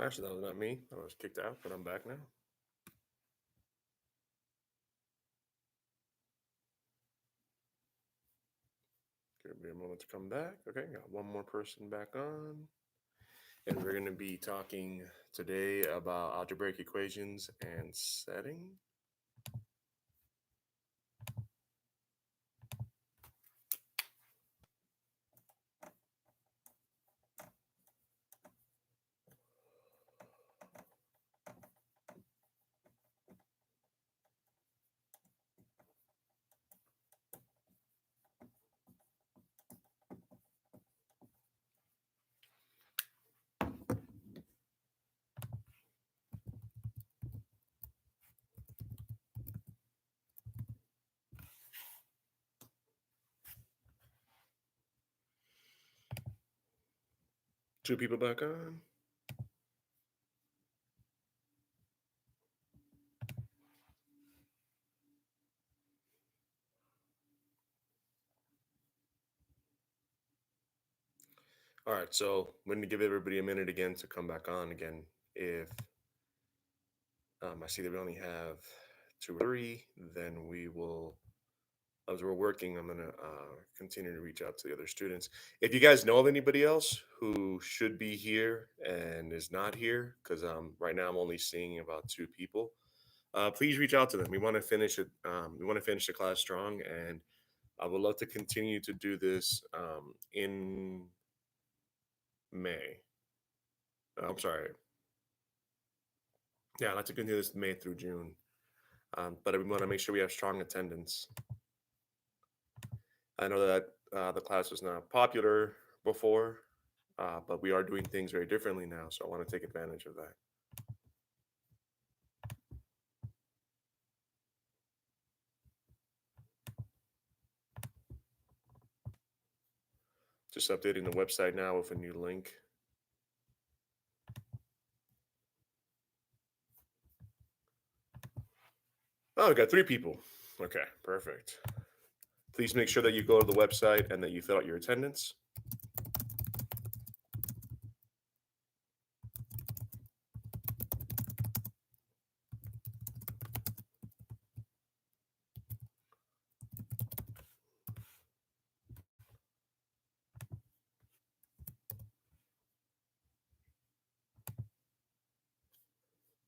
Actually, that was not me. I was kicked out, but I'm back now. Give me a moment to come back. Okay, got one more person back on. And we're going to be talking today about algebraic equations and setting. Two people back on. All right, so we're going to give everybody a minute again to come back on again. If I see that we only have two or three, then we will, as we're working, I'm going to continue to reach out to the other students. If you guys know of anybody else who should be here and is not here, because right now I'm only seeing about two people, please reach out to them. We want to finish it. We want to finish the class strong, and I would love to continue to do this in May. I'm sorry. Yeah, I'd like to continue this May through June. But we want to make sure we have strong attendance. I know that the class was not popular before, but we are doing things very differently now. So I want to take advantage of that. Just updating the website now with a new link. Oh, we got three people. Okay, perfect. Please make sure that you go to the website and that you fill out your attendance.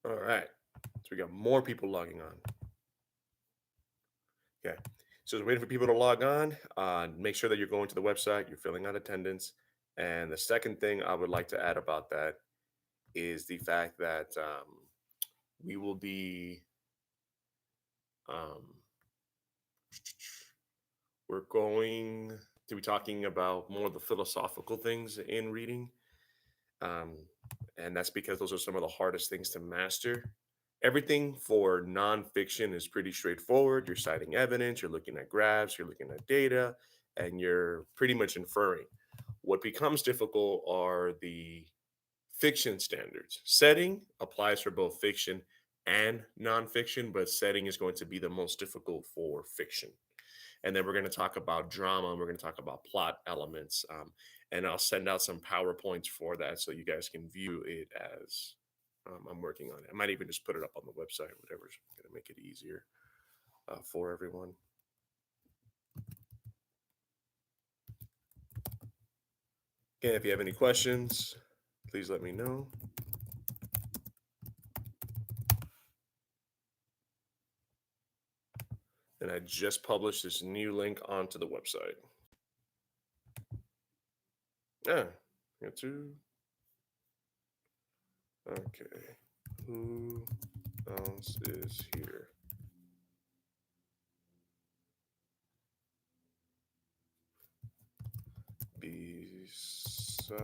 All right. So we got more people logging on. Okay. So we're waiting for people to log on. Make sure that you're going to the website, you're filling out attendance. And the second thing I would like to add about that is the fact that we will be, um, we're going to be talking about more of the philosophical things in reading. Um, and that's because those are some of the hardest things to master. Everything for nonfiction is pretty straightforward. You're citing evidence, you're looking at graphs, you're looking at data, and you're pretty much inferring. What becomes difficult are the fiction standards. Setting applies for both fiction and nonfiction, but setting is going to be the most difficult for fiction. And then we're going to talk about drama. We're going to talk about plot elements. And I'll send out some PowerPoints for that so you guys can view it as I'm working on it. I might even just put it up on the website, whatever's going to make it easier for everyone. Again, if you have any questions, please let me know. And I just published this new link onto the website. Yeah, got two. Okay. Who else is here? Besides.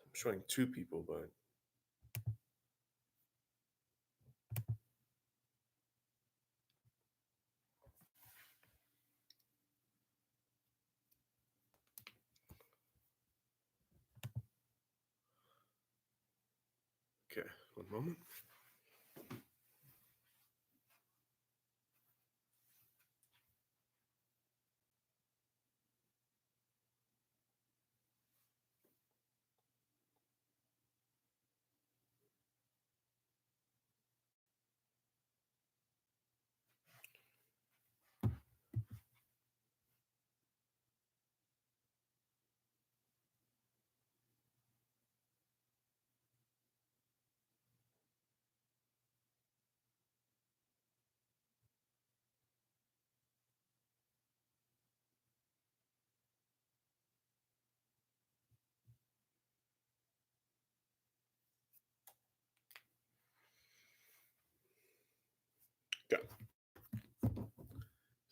I'm showing two people, but okay, one moment.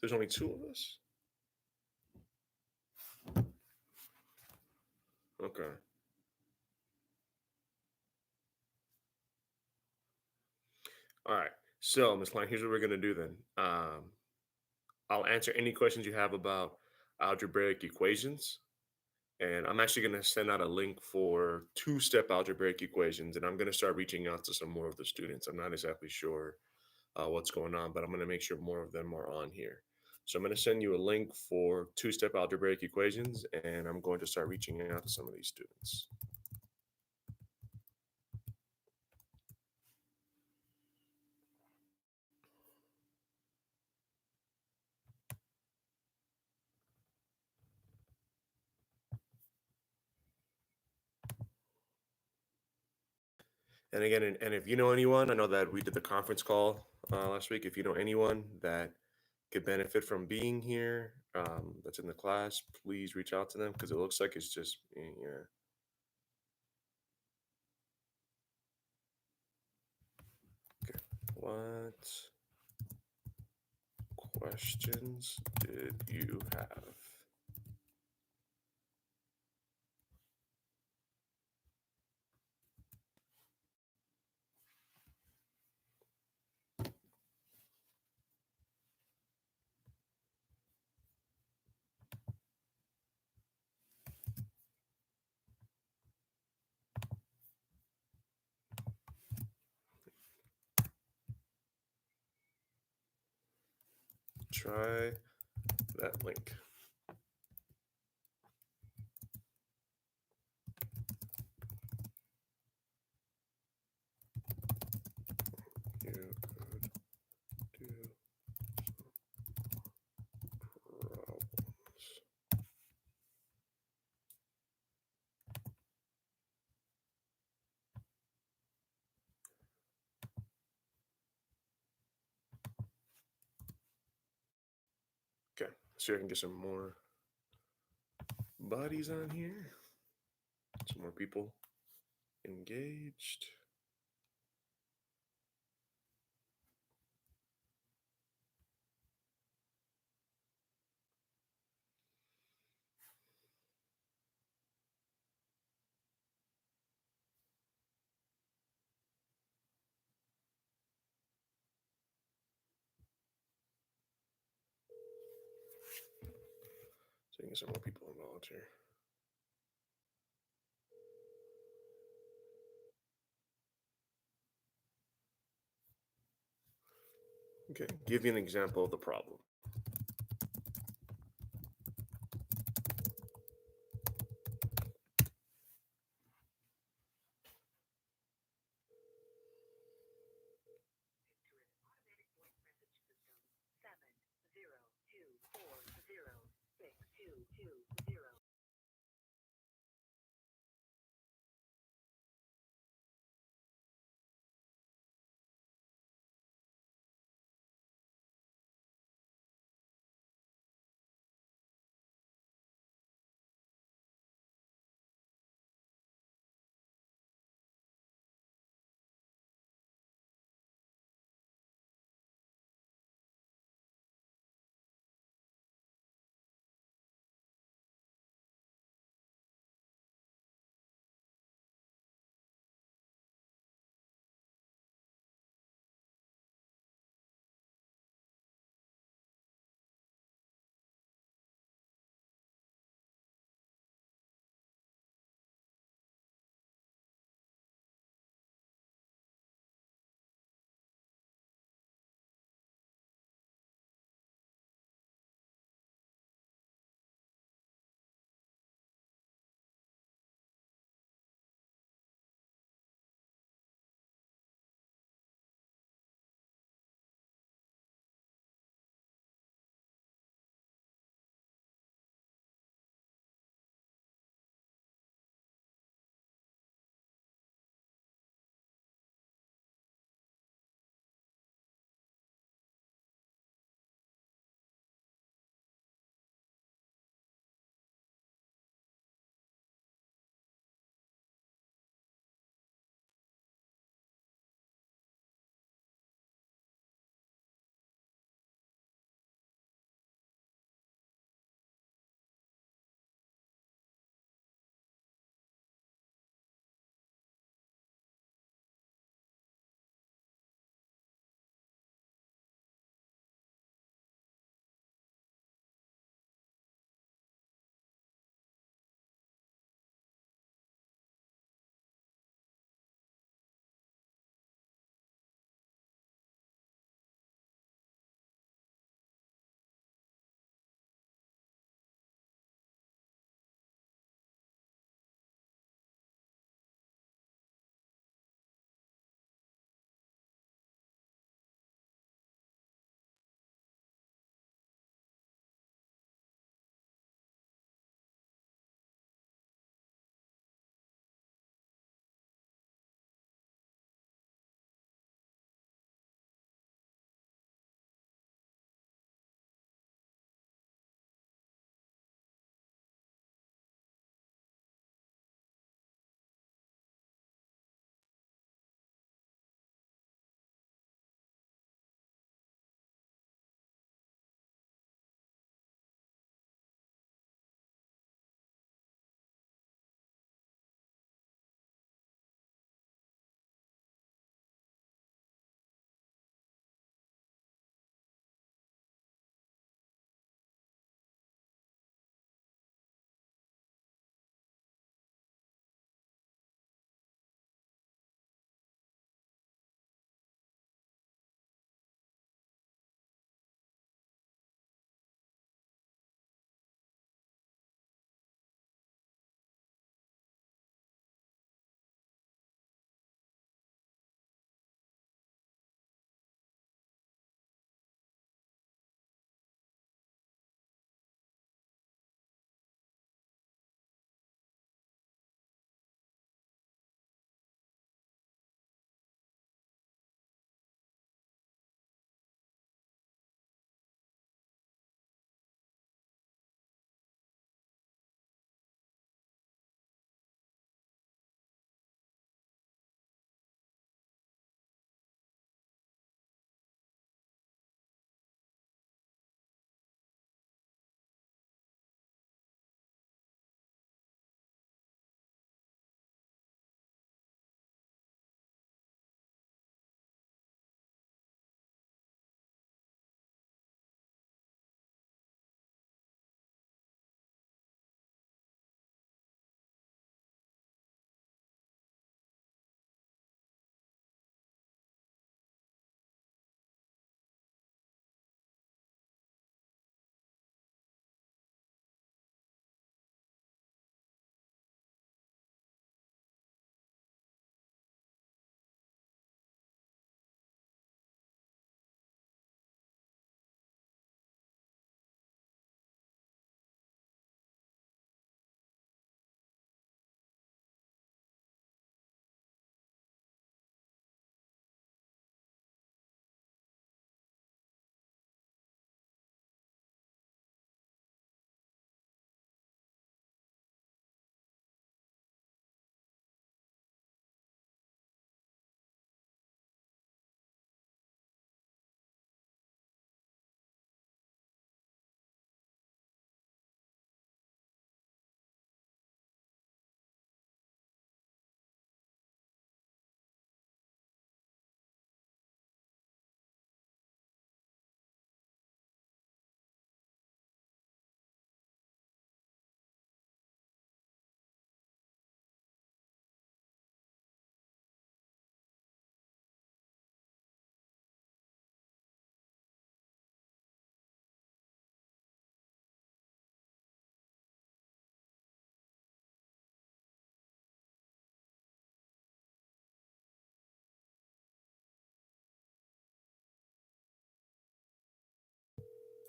There's only two of us? Okay. All right. So, Miss Klein, here's what we're gonna do then. I'll answer any questions you have about algebraic equations. And I'm actually going to send out a link for two-step algebraic equations. And I'm going to start reaching out to some more of the students. I'm not exactly sure what's going on, but I'm going to make sure more of them are on here. So I'm going to send you a link for two-step algebraic equations, and I'm going to start reaching out to some of these students. And again, and if you know anyone, I know that we did the conference call last week. If you know anyone that could benefit from being here, that's in the class, please reach out to them because it looks like it's just, yeah. Okay. What questions did you have? Try that link. You could do problems. Okay, so I can get some more bodies on here, some more people engaged. So I can get some more people involved here. Okay, give you an example of the problem.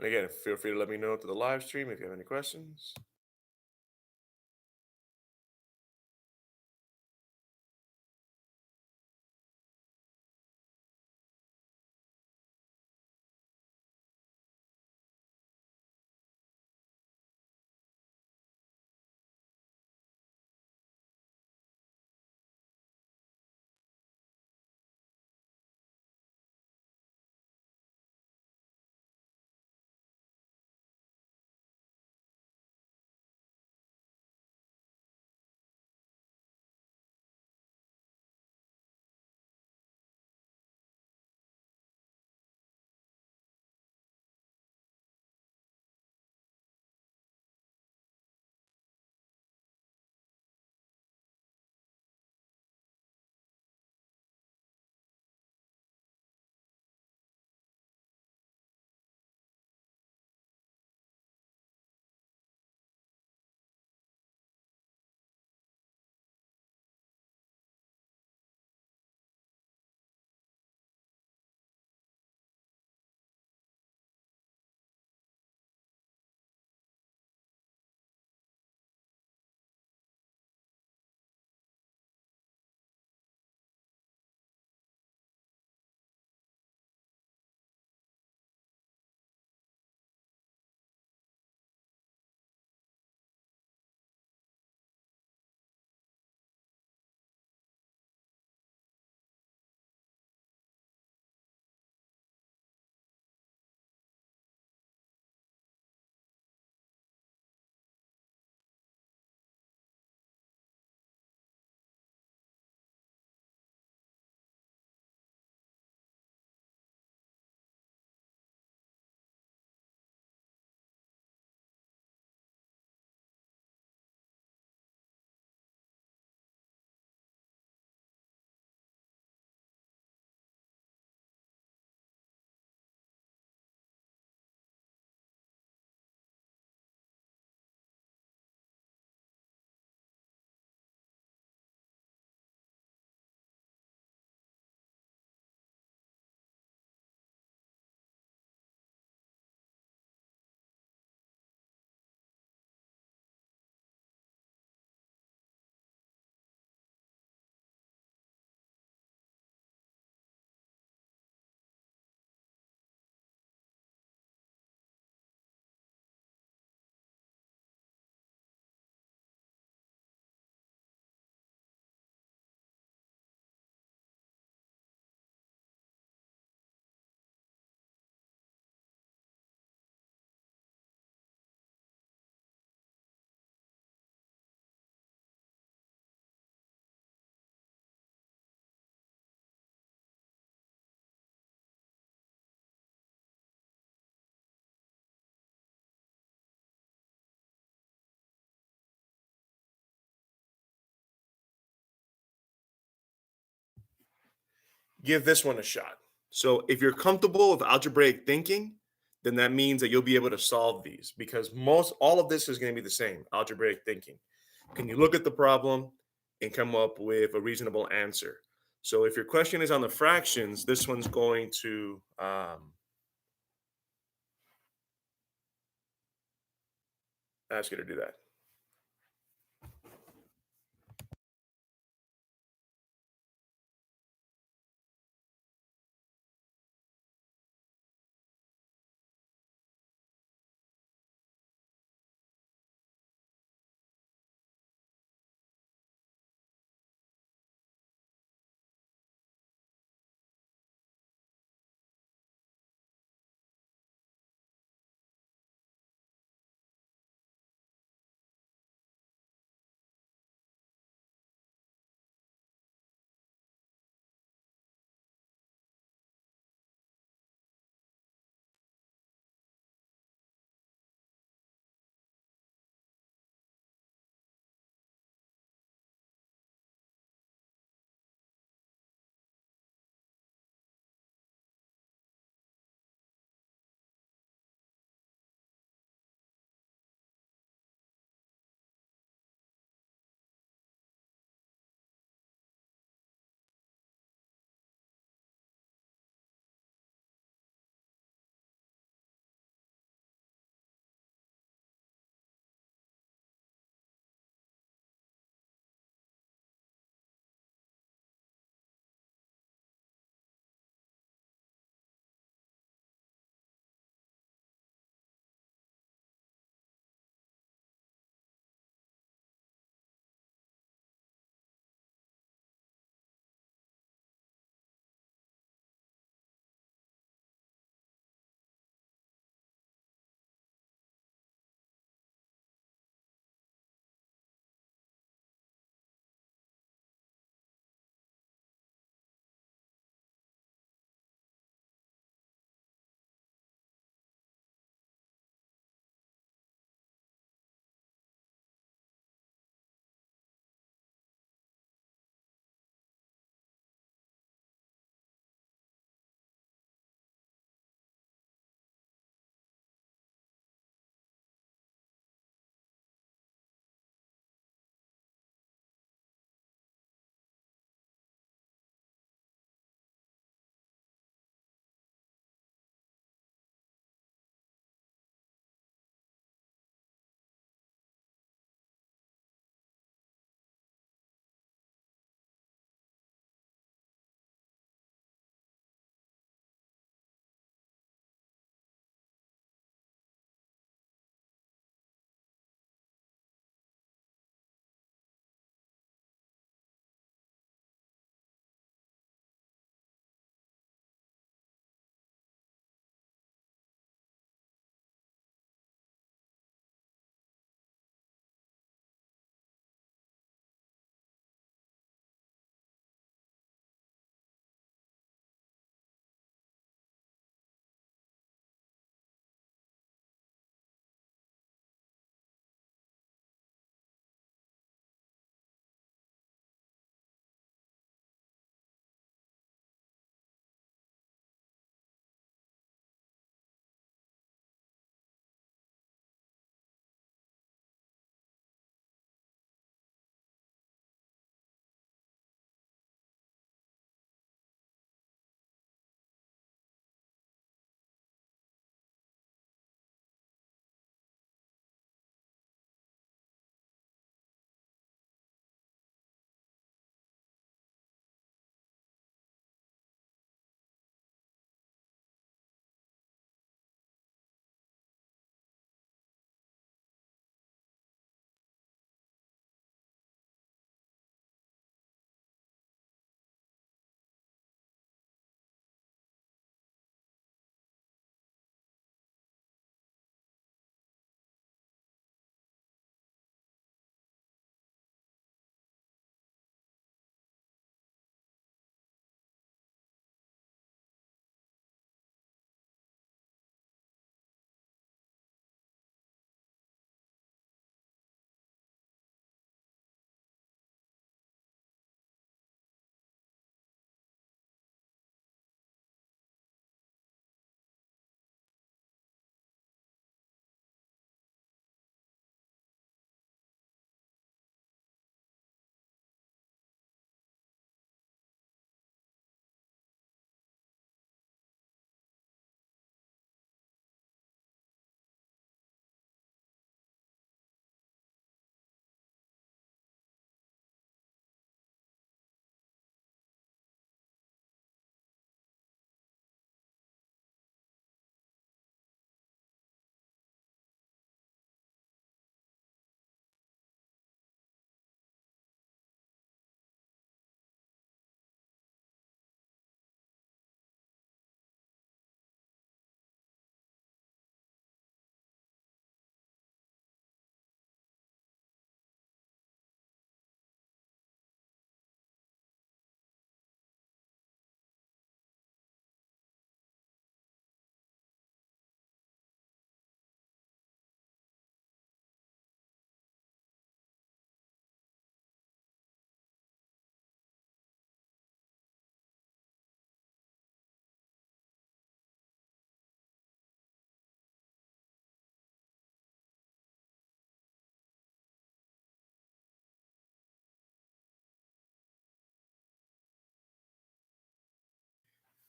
And again, feel free to let me know through the live stream if you have any questions. Give this one a shot. So if you're comfortable with algebraic thinking, then that means that you'll be able to solve these because most all of this is going to be the same algebraic thinking. Can you look at the problem and come up with a reasonable answer? So if your question is on the fractions, this one's going to ask you to do that.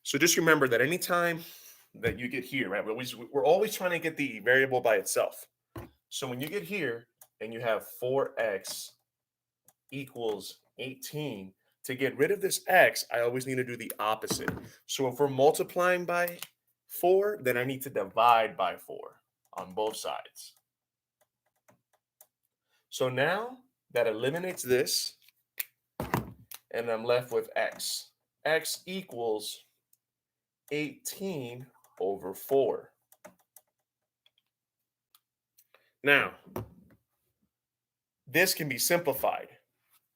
So just remember that anytime that you get here, right? We're always trying to get the variable by itself. So when you get here and you have 4x equals 18, to get rid of this x, I always need to do the opposite. So if we're multiplying by 4, then I need to divide by 4 on both sides. So now that eliminates this, and I'm left with x. X equals 18 over 4. Now, this can be simplified,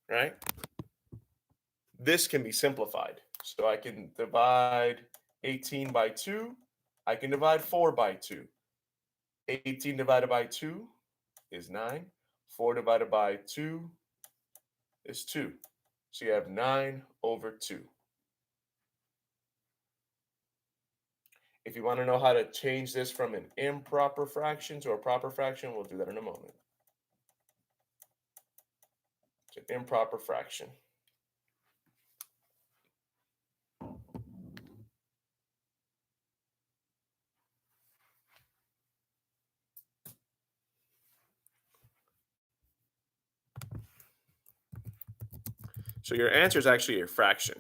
right? This can be simplified. So I can divide 18 by 2. I can divide 4 by 2. 18 divided by 2 is 9. 4 divided by 2 is 2. So you have 9 over 2. If you want to know how to change this from an improper fraction to a proper fraction, we'll do that in a moment. It's an improper fraction. So your answer is actually a fraction.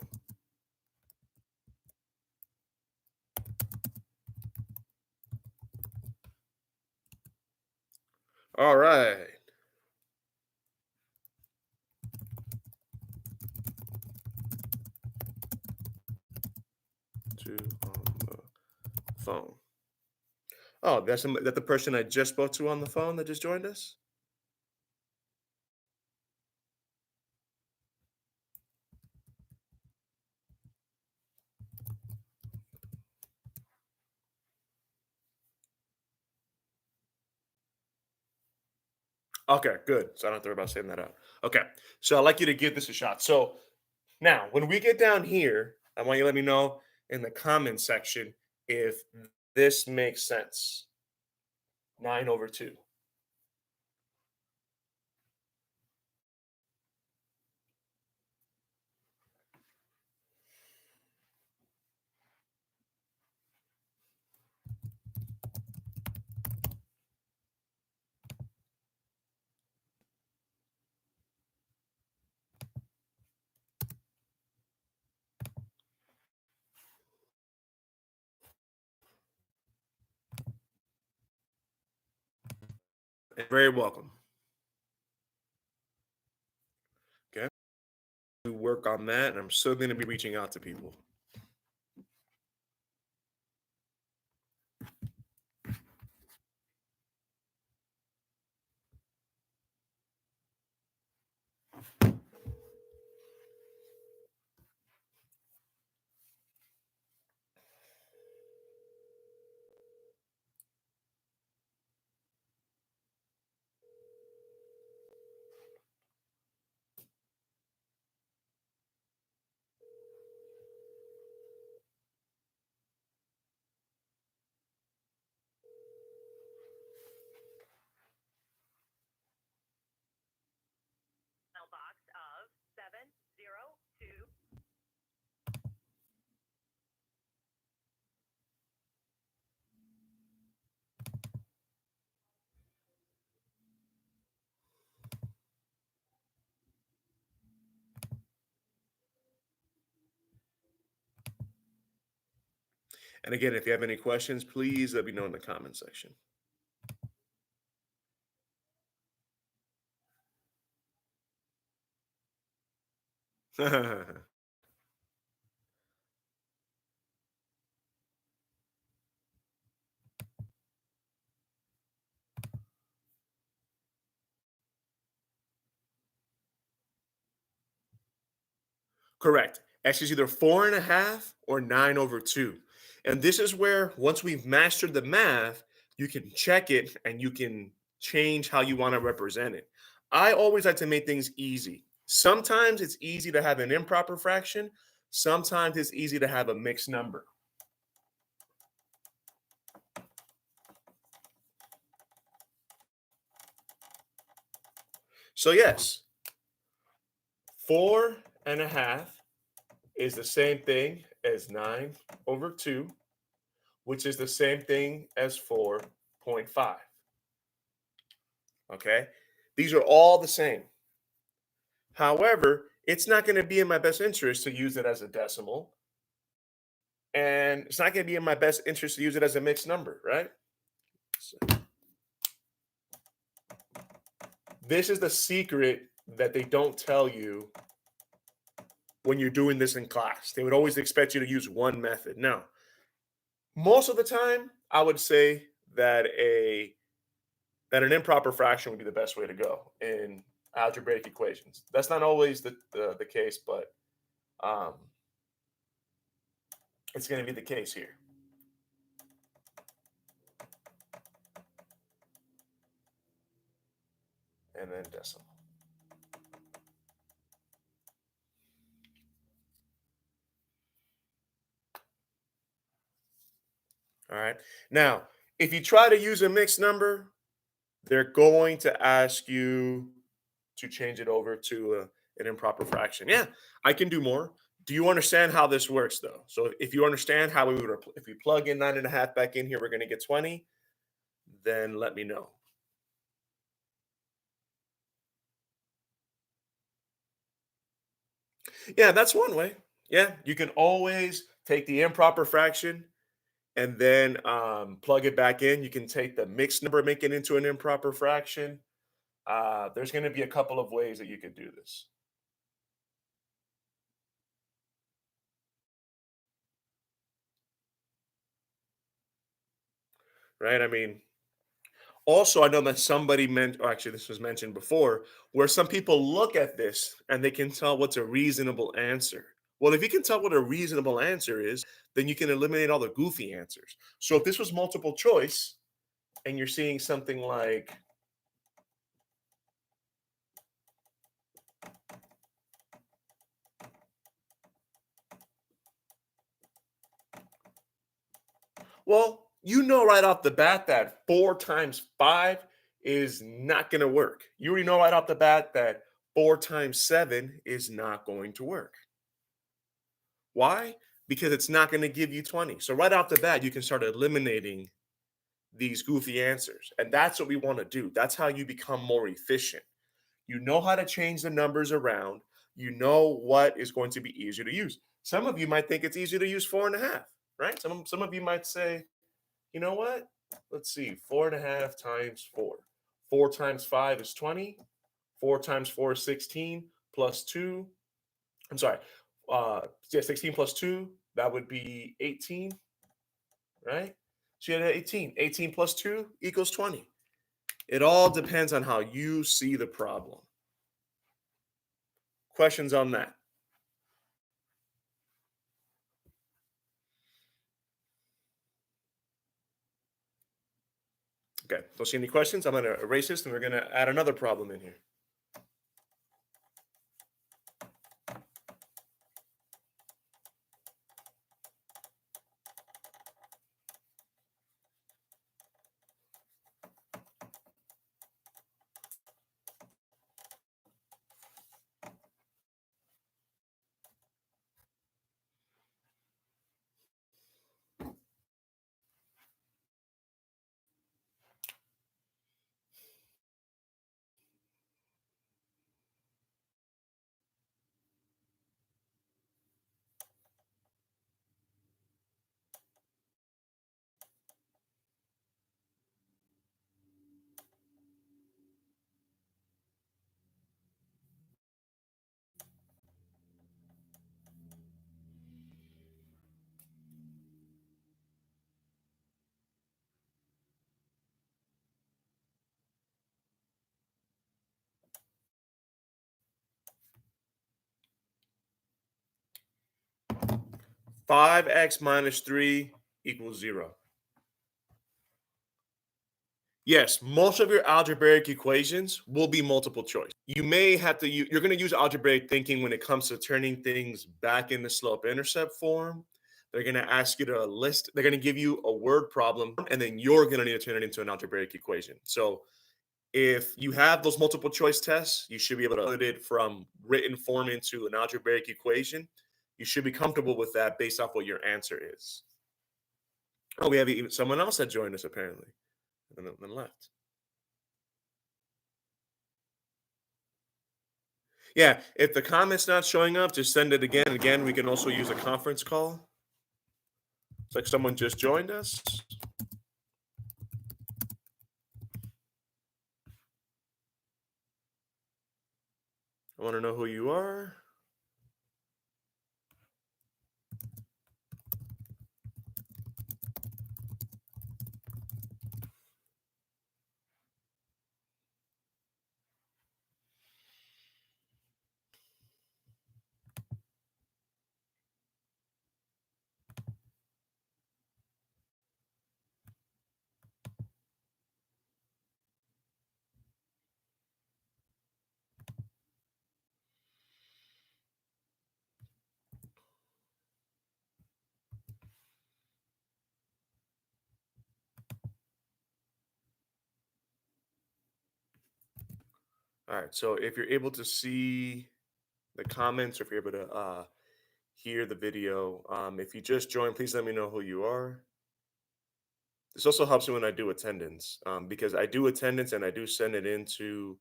All right. Two on the phone. Oh, that's the person I just spoke to on the phone that just joined us? Okay, good. So I don't have to worry about saying that out. Okay. So I'd like you to give this a shot. So now, when we get down here, I want you to let me know in the comment section if this makes sense. 9 over 2. You're very welcome. Okay. We work on that, and I'm still going to be reaching out to people. Box of 702. And again, if you have any questions, please let me know in the comment section. Correct. X is either 4.5 or 9 over 2. And this is where, once we've mastered the math, you can check it and you can change how you want to represent it. I always like to make things easy. Sometimes it's easy to have an improper fraction, sometimes it's easy to have a mixed number. So, yes, 4.5 is the same thing as 9 over 2, which is the same thing as 4.5. Okay? These are all the same. However, it's not going to be in my best interest to use it as a decimal, and it's not going to be in my best interest to use it as a mixed number, right? So this is the secret that they don't tell you when you're doing this in class. They would always expect you to use one method. Now, most of the time, I would say that an improper fraction would be the best way to go in algebraic equations. That's not always the case, but um, it's going to be the case here. And then decimal. All right. Now, if you try to use a mixed number, they're going to ask you to change it over to an improper fraction. Yeah, I can do more. Do you understand how this works, though? So if you understand how we would, if we plug in 9.5 back in here, we're going to get 20, then let me know. Yeah, that's one way. Yeah, you can always take the improper fraction and then plug it back in. You can take the mixed number, make it into an improper fraction. There's going to be a couple of ways that you could do this. Right? I mean, also, I know that somebody meant, or actually, this was mentioned before, where some people look at this and they can tell what's a reasonable answer. Well, if you can tell what a reasonable answer is, then you can eliminate all the goofy answers. So if this was multiple choice and you're seeing something like, well, you know right off the bat that 4 times 5 is not going to work. You already know right off the bat that 4 times 7 is not going to work. Why? Because it's not going to give you 20. So right off the bat, you can start eliminating these goofy answers. And that's what we want to do. That's how you become more efficient. You know how to change the numbers around. You know what is going to be easier to use. Some of you might think it's easier to use 4.5, right? Some of you might say, you know what? Let's see, 4.5 times 4. 4 times 5 is 20. 4 times 4 is 16 plus 2. I'm sorry. Yeah, 16 plus 2, that would be 18, right? So you had 18. 18 plus 2 equals 20. It all depends on how you see the problem. Questions on that? Okay, don't see any questions. I'm going to erase this and we're going to add another problem in here. 5x minus 3 equals 0. Yes, most of your algebraic equations will be multiple choice. You may have to use, you're going to use algebraic thinking when it comes to turning things back into slope intercept form. They're going to ask you to list, they're going to give you a word problem, and then you're going to need to turn it into an algebraic equation. So if you have those multiple choice tests, you should be able to put it from written form into an algebraic equation. You should be comfortable with that based off what your answer is. Oh, we have even someone else that joined us apparently, and then left. Yeah, if the comment's not showing up, just send it again. Again, we can also use a conference call. It's like someone just joined us. I want to know who you are. All right. So if you're able to see the comments, or if you're able to hear the video, if you just joined, please let me know who you are. This also helps me when I do attendance, because I do attendance and I do send it into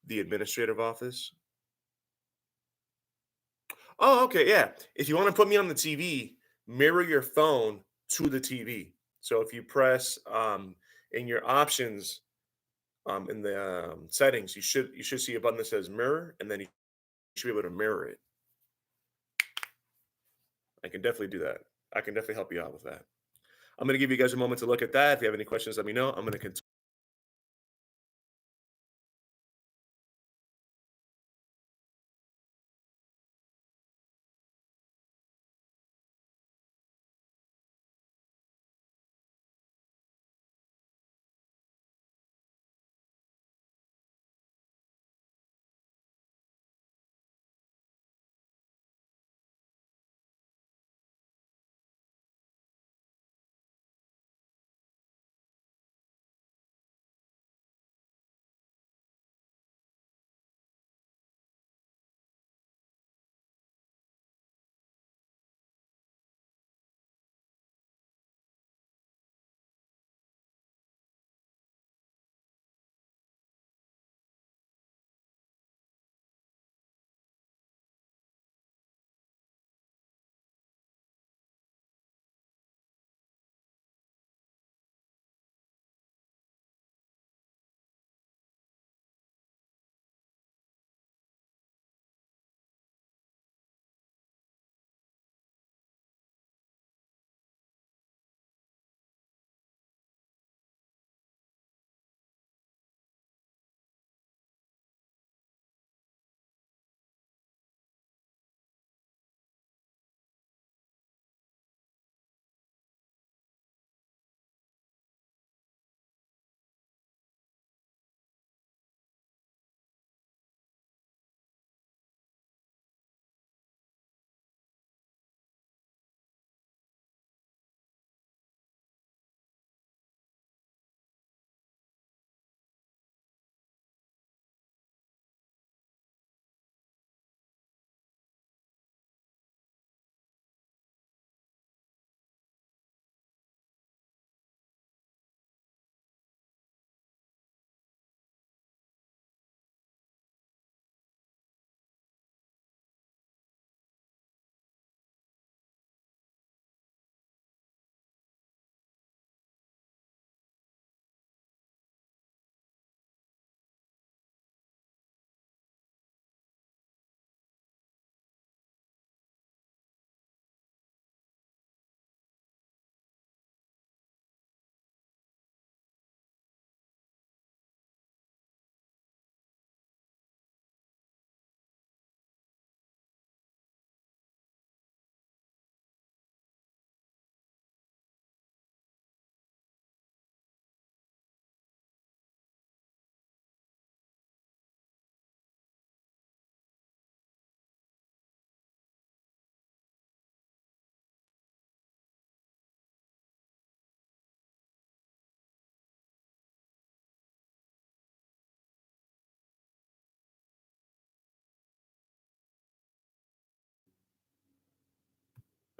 the administrative office. Oh, okay, yeah. If you want to put me on the TV, mirror your phone to the TV. So if you press in your options in the settings, you should see a button that says mirror, and then you should be able to mirror it. I can definitely do that. I can definitely help you out with that. I'm going to give you guys a moment to look at that. If you have any questions, let me know. I'm going to continue.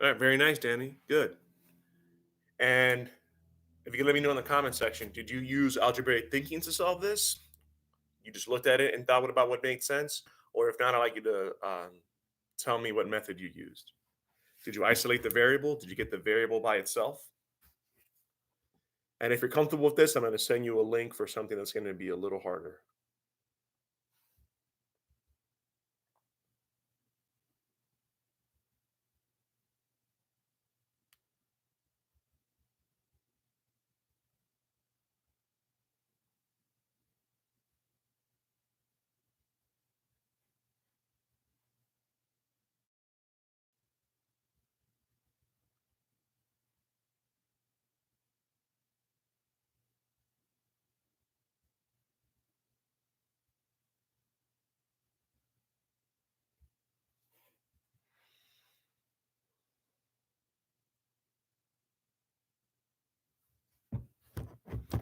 All right, very nice, Danny. Good. And if you could let me know in the comment section, did you use algebraic thinking to solve this? You just looked at it and thought about what made sense? Or if not, I'd like you to tell me what method you used. Did you isolate the variable? Did you get the variable by itself? And if you're comfortable with this, I'm going to send you a link for something that's going to be a little harder.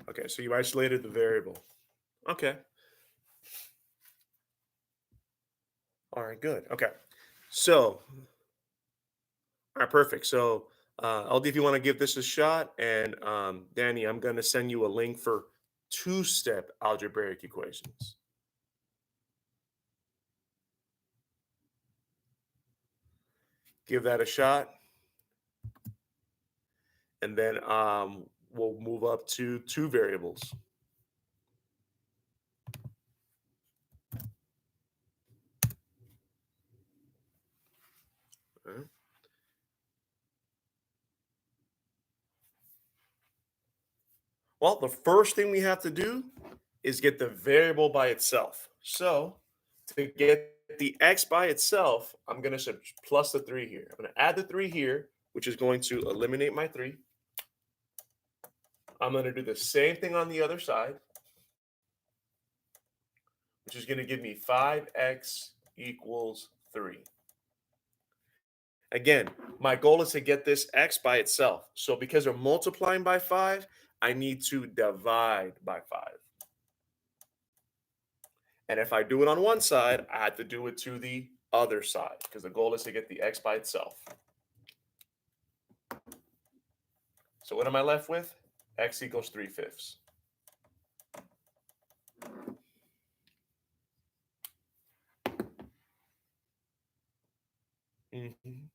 Okay, so you isolated the variable. Okay. All right, good. Okay. So, all right, perfect. So, LD, if you want to give this a shot, and Danny, I'm going to send you a link for two-step algebraic equations. Give that a shot, and then we'll move up to two variables. Okay. Well, the first thing we have to do is get the variable by itself. So to get the x by itself, I'm going to plus the 3 here. I'm going to add the 3 here, which is going to eliminate my 3. I'm going to do the same thing on the other side, which is going to give me 5x equals 3. Again, my goal is to get this x by itself. So because we're multiplying by 5, I need to divide by 5. And if I do it on one side, I have to do it to the other side because the goal is to get the x by itself. So what am I left with? X equals 3/5. Mhm.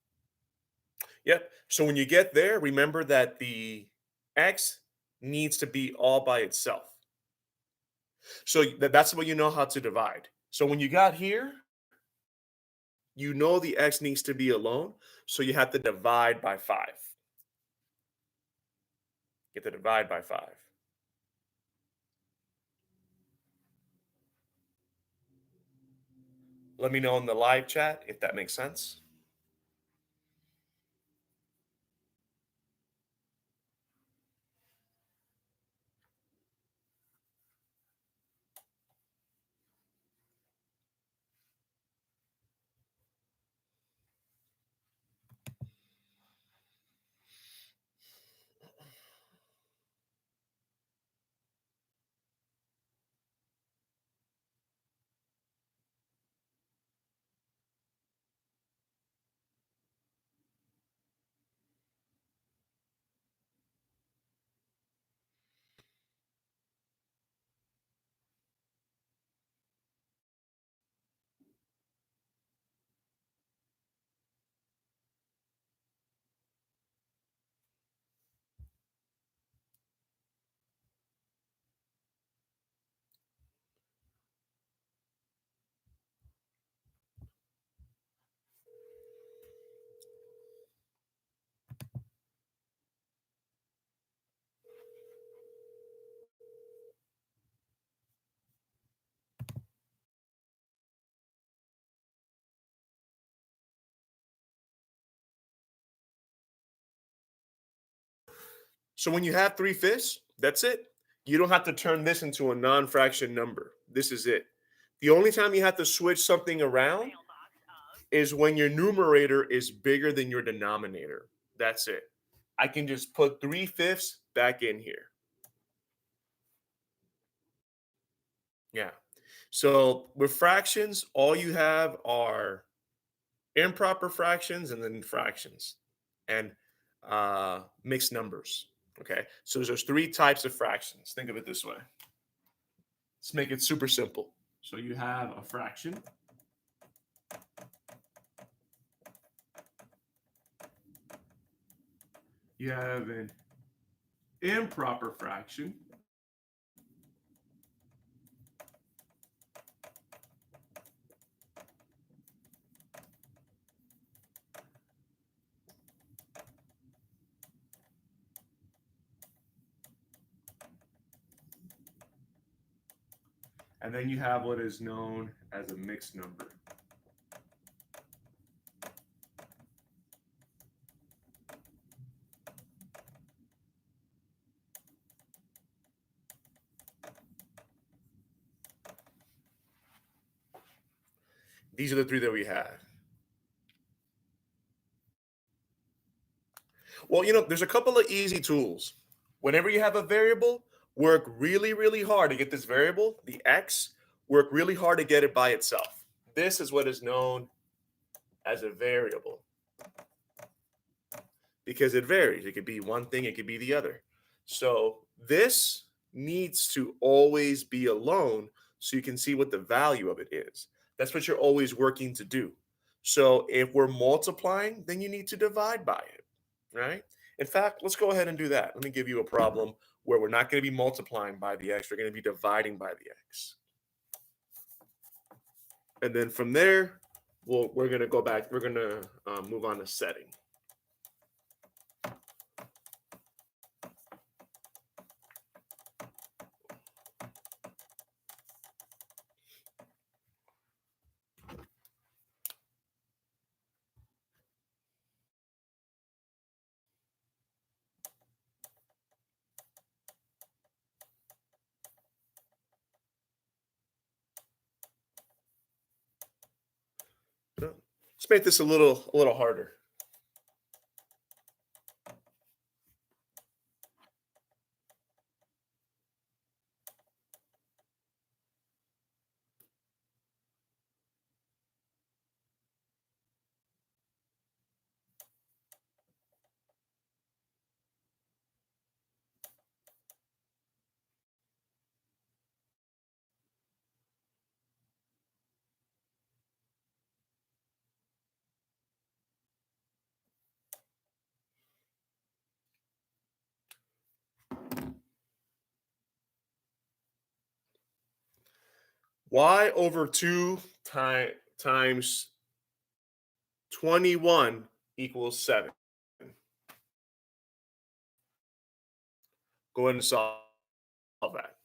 Yep. So when you get there, remember that the x needs to be all by itself. So that's what you know how to divide. So when you got here, you know the x needs to be alone. So you have to divide by 5. You have to divide by 5. Let me know in the live chat if that makes sense. So when you have 3/5, that's it. You don't have to turn this into a non-fraction number. This is it. The only time you have to switch something around Mailbox of is when your numerator is bigger than your denominator. That's it. I can just put 3/5 back in here. Yeah. So with fractions, all you have are improper fractions and then fractions. and mixed numbers. Okay, so there's three types of fractions. Think of it this way. Let's make it super simple. So you have a fraction, you have an improper fraction, and then you have what is known as a mixed number. These are the three that we have. Well, there's a couple of easy tools. Whenever you have a variable, work really, really hard to get this variable, the x, work really hard to get it by itself. This is what is known as a variable because it varies. It could be one thing, it could be the other. So this needs to always be alone so you can see what the value of it is. That's what you're always working to do. So if we're multiplying, then you need to divide by it, right? In fact, let's go ahead and do that. Let me give you a problem where we're not going to be multiplying by the x, we're going to be dividing by the x. And then from there, we're going to go back, we're going to move on to setting. Let's make this a little harder. Y over 2 times 21 equals 7. Go ahead and solve that.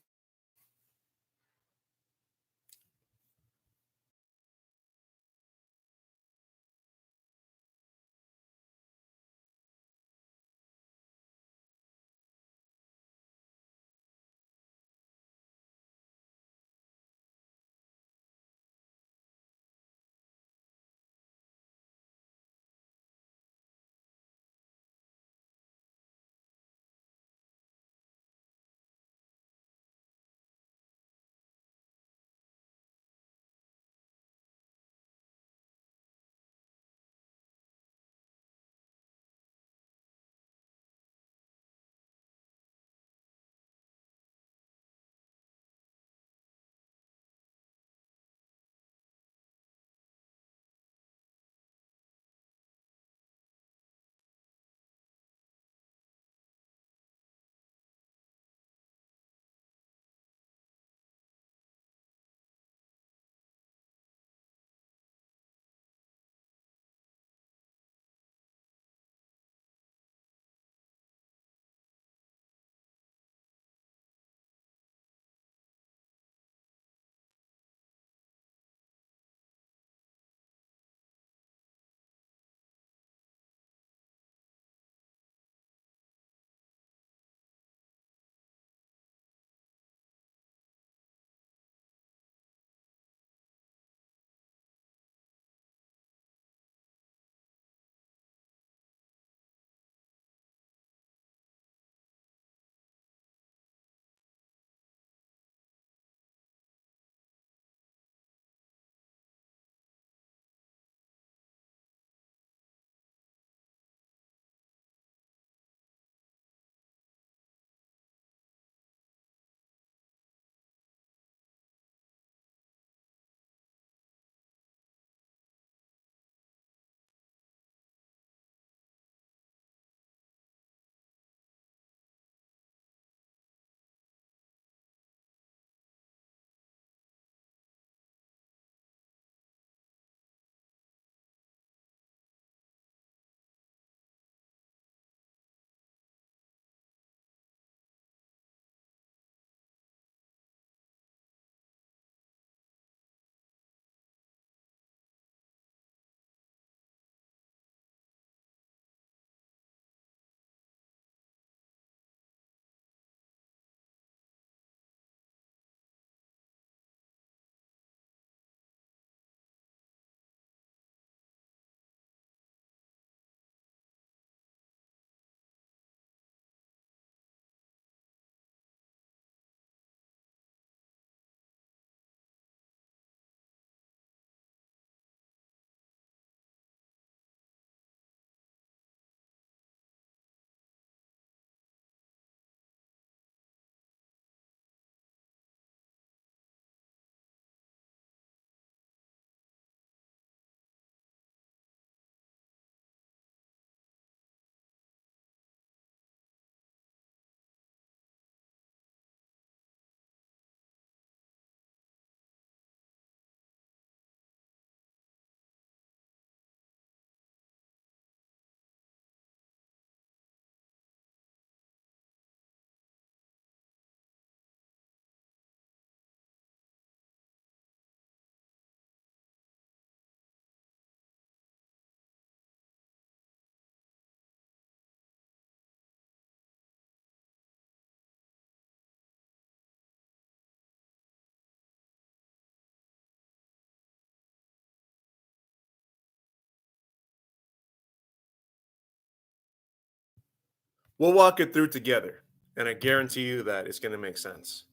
We'll walk it through together, and I guarantee you that it's going to make sense.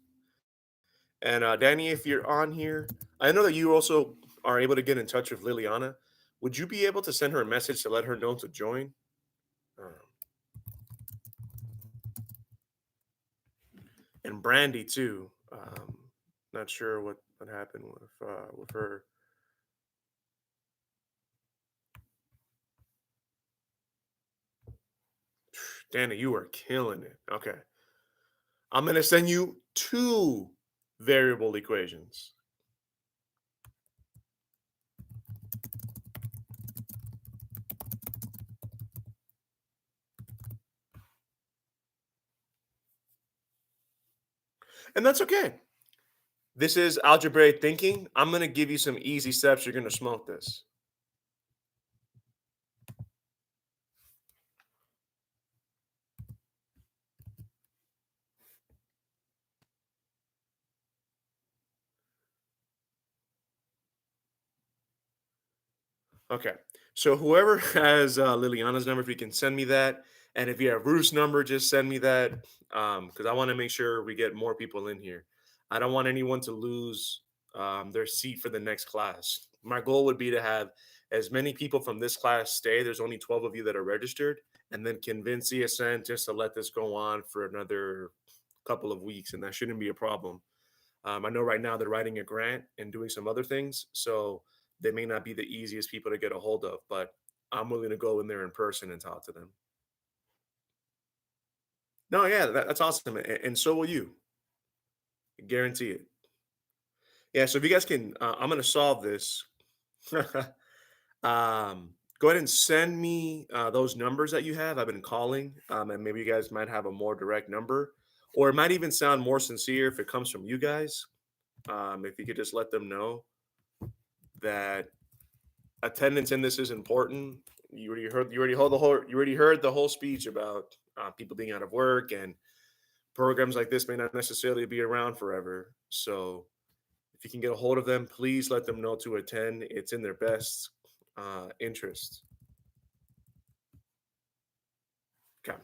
And Danny, if you're on here, I know that you also are able to get in touch with Liliana. Would you be able to send her a message to let her know to join? Um, and Brandy too. Not sure what happened with her. Danny, you are killing it. Okay, I'm gonna send you two variable equations. And that's okay. This is algebraic thinking. I'm going to give you some easy steps. You're going to smoke this. Okay. So whoever has Liliana's number, if you can send me that, and if you have Ruth's number, just send me that, because I want to make sure we get more people in here. I don't want anyone to lose their seat for the next class. My goal would be to have as many people from this class stay. There's only 12 of you that are registered, and then convince ESN just to let this go on for another couple of weeks, and that shouldn't be a problem. I know right now they're writing a grant and doing some other things, so they may not be the easiest people to get a hold of, but I'm willing to go in there in person and talk to them. No, yeah, that's awesome, and so will you. Guarantee it. Yeah. So if you guys can, I'm gonna solve this. Go ahead and send me those numbers that you have. I've been calling, and maybe you guys might have a more direct number, or it might even sound more sincere if it comes from you guys. If you could just let them know that attendance in this is important. You already heard the whole speech about people being out of work, and programs like this may not necessarily be around forever. So if you can get a hold of them, please let them know to attend. It's in their best interest. Okay,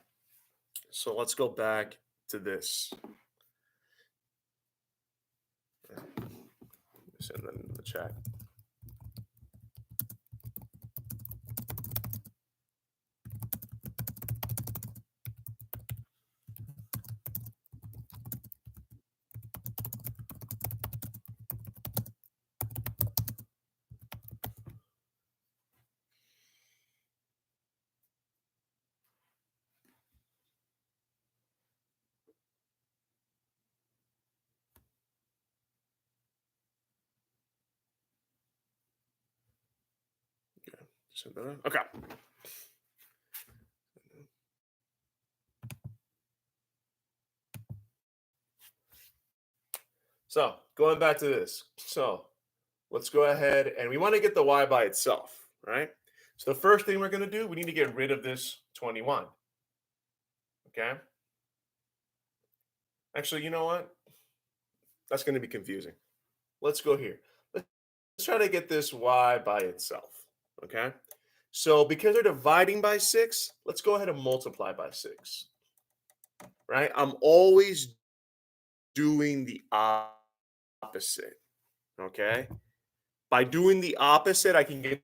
so let's go back to this. Send that in the chat. Send that in. Okay. So going back to this. So let's go ahead and we want to get the y by itself, right? So the first thing we're going to do, we need to get rid of this 21. Okay. Actually, you know what? That's going to be confusing. Let's go here. Let's try to get this y by itself. Okay. So because they're dividing by 6, let's go ahead and multiply by 6. Right? I'm always doing the opposite. Okay. By doing the opposite, I can get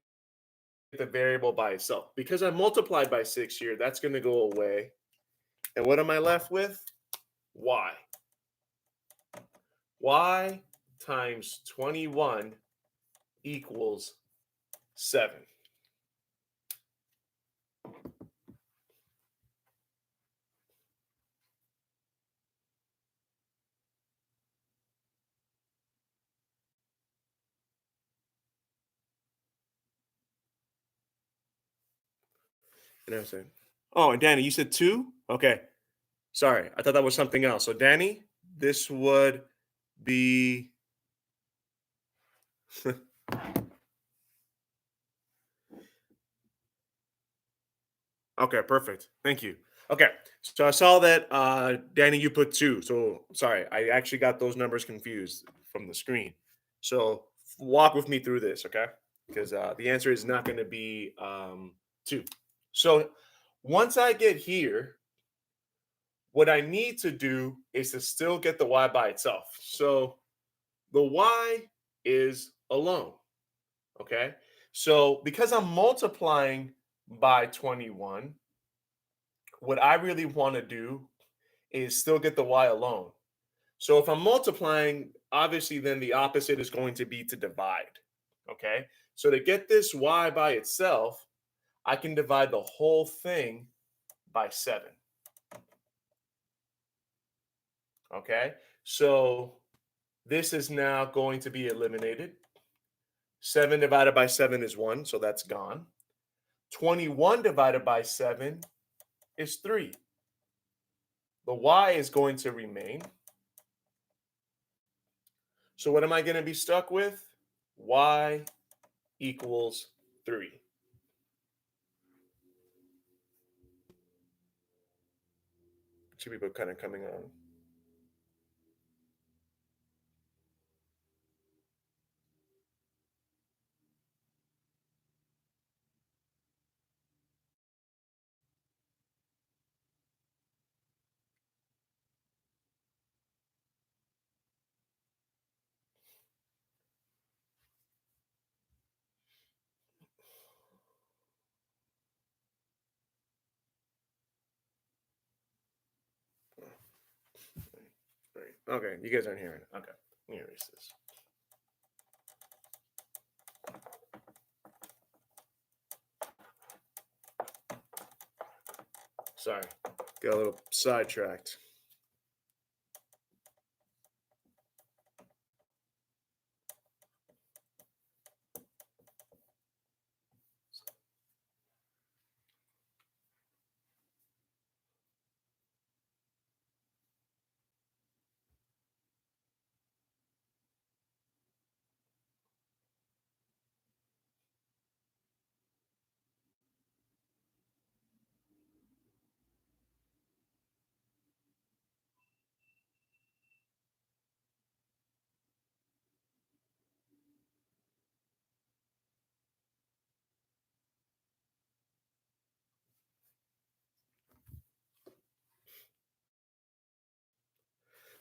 the variable by itself. Because I multiplied by 6 here, that's going to go away. And what am I left with? Y. Y times 21 equals 7. And I said, oh, and Danny, you said 2? Okay. Sorry. I thought that was something else. So, Danny, this would be. Okay, perfect. Thank you. Okay. So I saw that Danny, you put 2. So sorry, I actually got those numbers confused from the screen. So walk with me through this, okay? Because the answer is not going to be 2. So once I get here, What I need to do is to still get the y by itself. So the y is alone. Okay. So because I'm multiplying by 21, what I really want to do is still get the y alone. So if I'm multiplying, obviously then the opposite is going to be to divide. Okay. So to get this y by itself, I can divide the whole thing by 7. Okay. So this is now going to be eliminated. 7 divided by 7 is 1, so that's gone. 21 divided by 7 is 3. The y is going to remain. So what am I going to be stuck with? Y equals 3. Two people kind of coming on. Right. Okay, you guys aren't hearing it. Okay, let me erase this. Sorry, got a little sidetracked.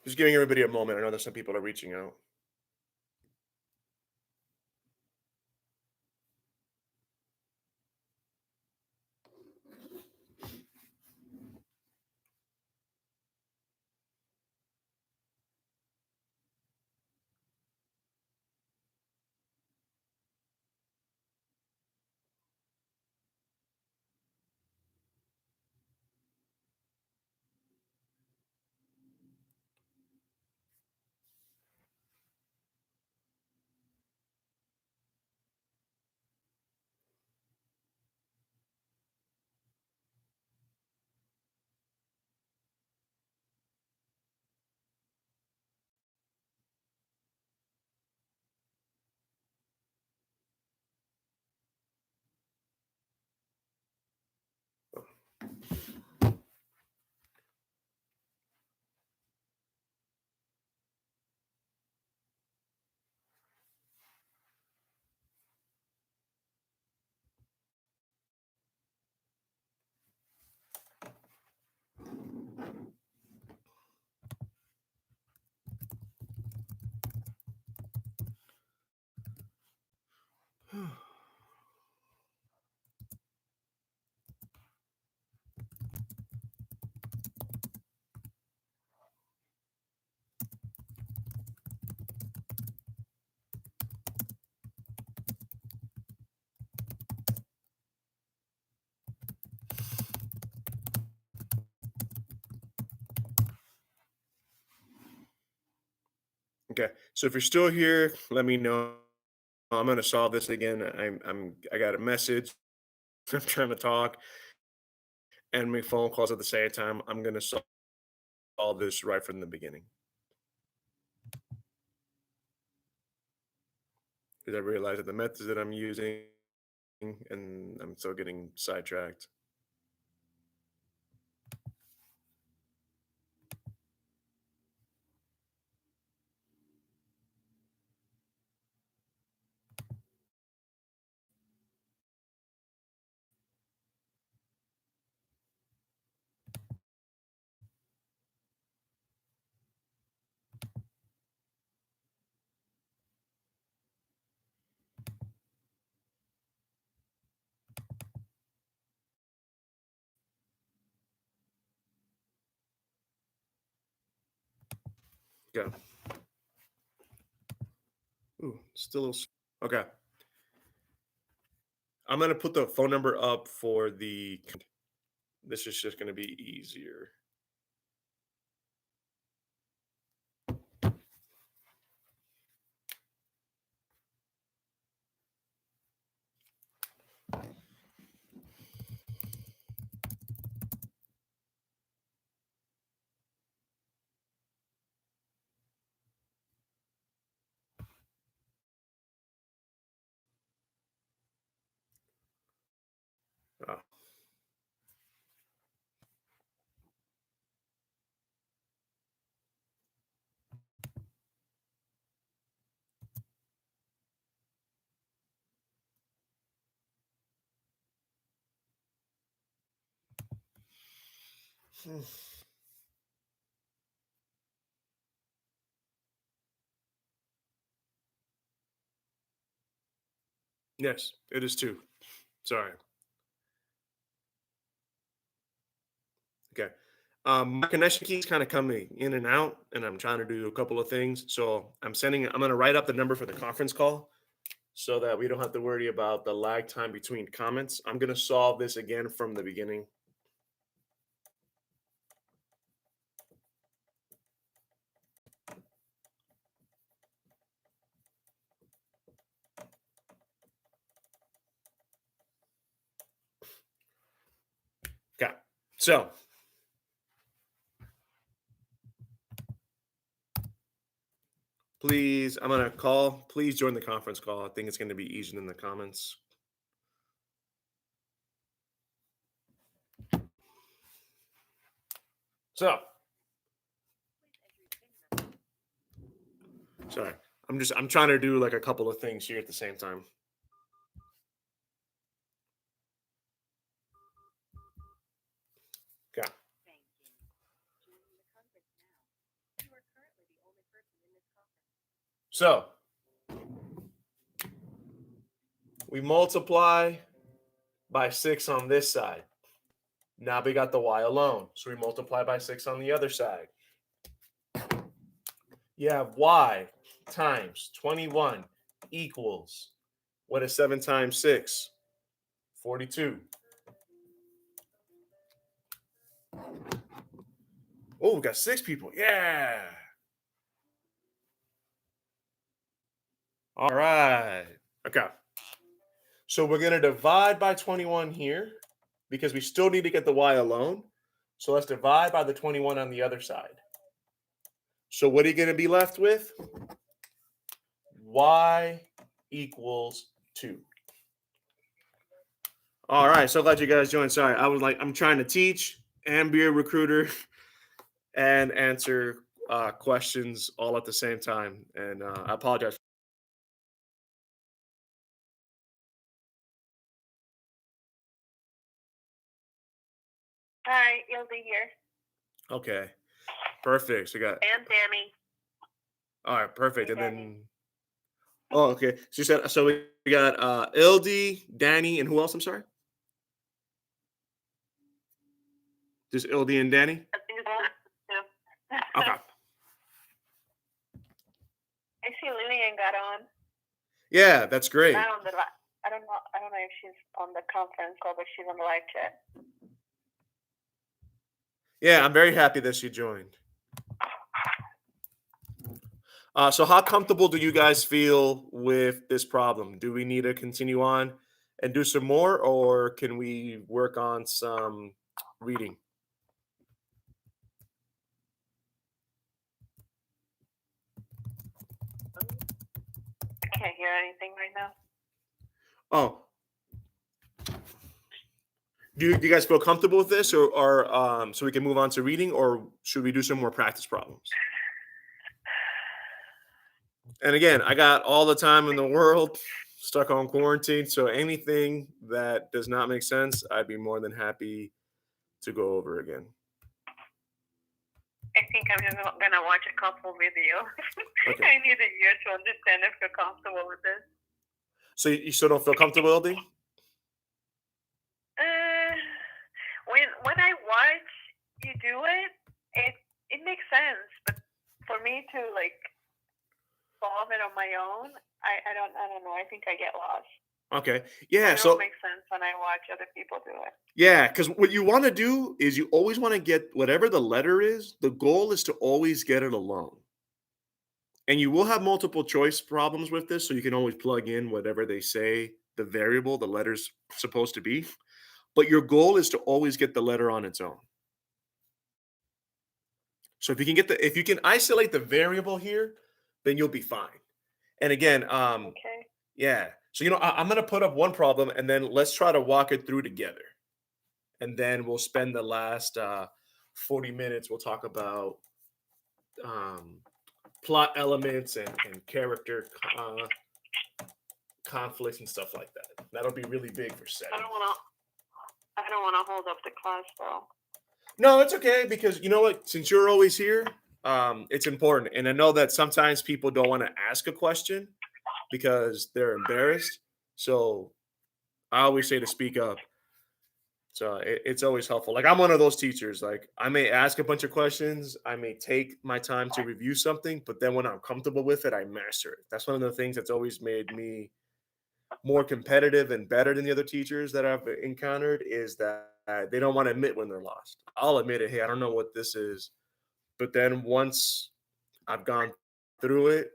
Just giving everybody a moment. I know that some people are reaching out. Okay, so if you're still here, let me know. I'm gonna solve this again. I got a message. I'm trying to talk and make phone calls at the same time. I'm gonna solve this right from the beginning because I realize that the methods that I'm using, and I'm still getting sidetracked. Okay. Ooh, still okay. I'm gonna put the phone number up for the. This is just gonna be easier. Oh. Hmm. Yes, it is too. Sorry. Okay. My connection keeps kind of coming in and out, and I'm trying to do a couple of things. So I'm going to write up the number for the conference call so that we don't have to worry about the lag time between comments. I'm going to solve this again from the beginning. Okay. So please, I'm going to call. Please join the conference call. I think it's going to be easier than the comments. So, sorry. I'm trying to do like a couple of things here at the same time. Okay. So, we multiply by 6 on this side. Now we got the y alone. So we multiply by 6 on the other side. You have y times 21 equals, what is 7 times 6? 42. Oh, we got 6 people. Yeah. All right. Okay. So we're going to divide by 21 here because we still need to get the y alone. So let's divide by the 21 on the other side. So what are you going to be left with? Y equals 2. All right. So glad you guys joined. Sorry. I'm trying to teach and be a recruiter and answer questions all at the same time. And I apologize. Hi, Ildi here. Okay. Perfect. So we got, And Danny. all right. Perfect. Hey, And Danny. then, oh, okay. So you said, so we got LD, Danny, and who else? I'm sorry. Just LD and Danny? I think it's Okay. I see Lillian got on. Yeah, that's great. Not on the I don't know if she's on the conference call, but she's on the live chat. Yeah, I'm very happy that she joined. So how comfortable do you guys feel with this problem? Do we need to continue on and do some more, or can we work on some reading? I can't hear anything right now. Oh, do you guys feel comfortable with this, or so we can move on to reading, or should we do some more practice problems? And again, I got all the time in the world, stuck on quarantine, so anything that does not make sense, I'd be more than happy to go over again. I think I'm just gonna watch a couple videos. Okay. I need a year to understand if you're comfortable with this. So you still don't feel comfortable, LD? When I watch you do it, it makes sense. But for me to like solve it on my own, I don't know. I think I get lost. Okay. But Yeah. it all So makes sense when I watch other people do it. yeah, because what you want to do is you always want to get whatever the letter is. The goal is to always get it alone. And you will have multiple choice problems with this, so you can always plug in whatever they say the variable, the letter's supposed to be. But your goal is to always get the letter on its own. So if you can isolate the variable here, then you'll be fine. And again, Okay. yeah. So I'm gonna put up one problem and then let's try to walk it through together. And then we'll spend the last 40 minutes. We'll talk about um, plot elements and character conflicts and stuff like that. That'll be really big for I setting. don't want to. I don't want to hold up the class though. No, it's okay because you know what? Since you're always here, it's important. And I know that sometimes people don't want to ask a question because they're embarrassed. So I always say to speak up. So it's always helpful. Like I'm one of those teachers. Like I may ask a bunch of questions, I may take my time to review something, but then when I'm comfortable with it, I master it. That's one of the things that's always made me more competitive and better than the other teachers that I've encountered is that they don't want to admit when they're lost. I'll admit it. Hey, I don't know what this is. But then once I've gone through it,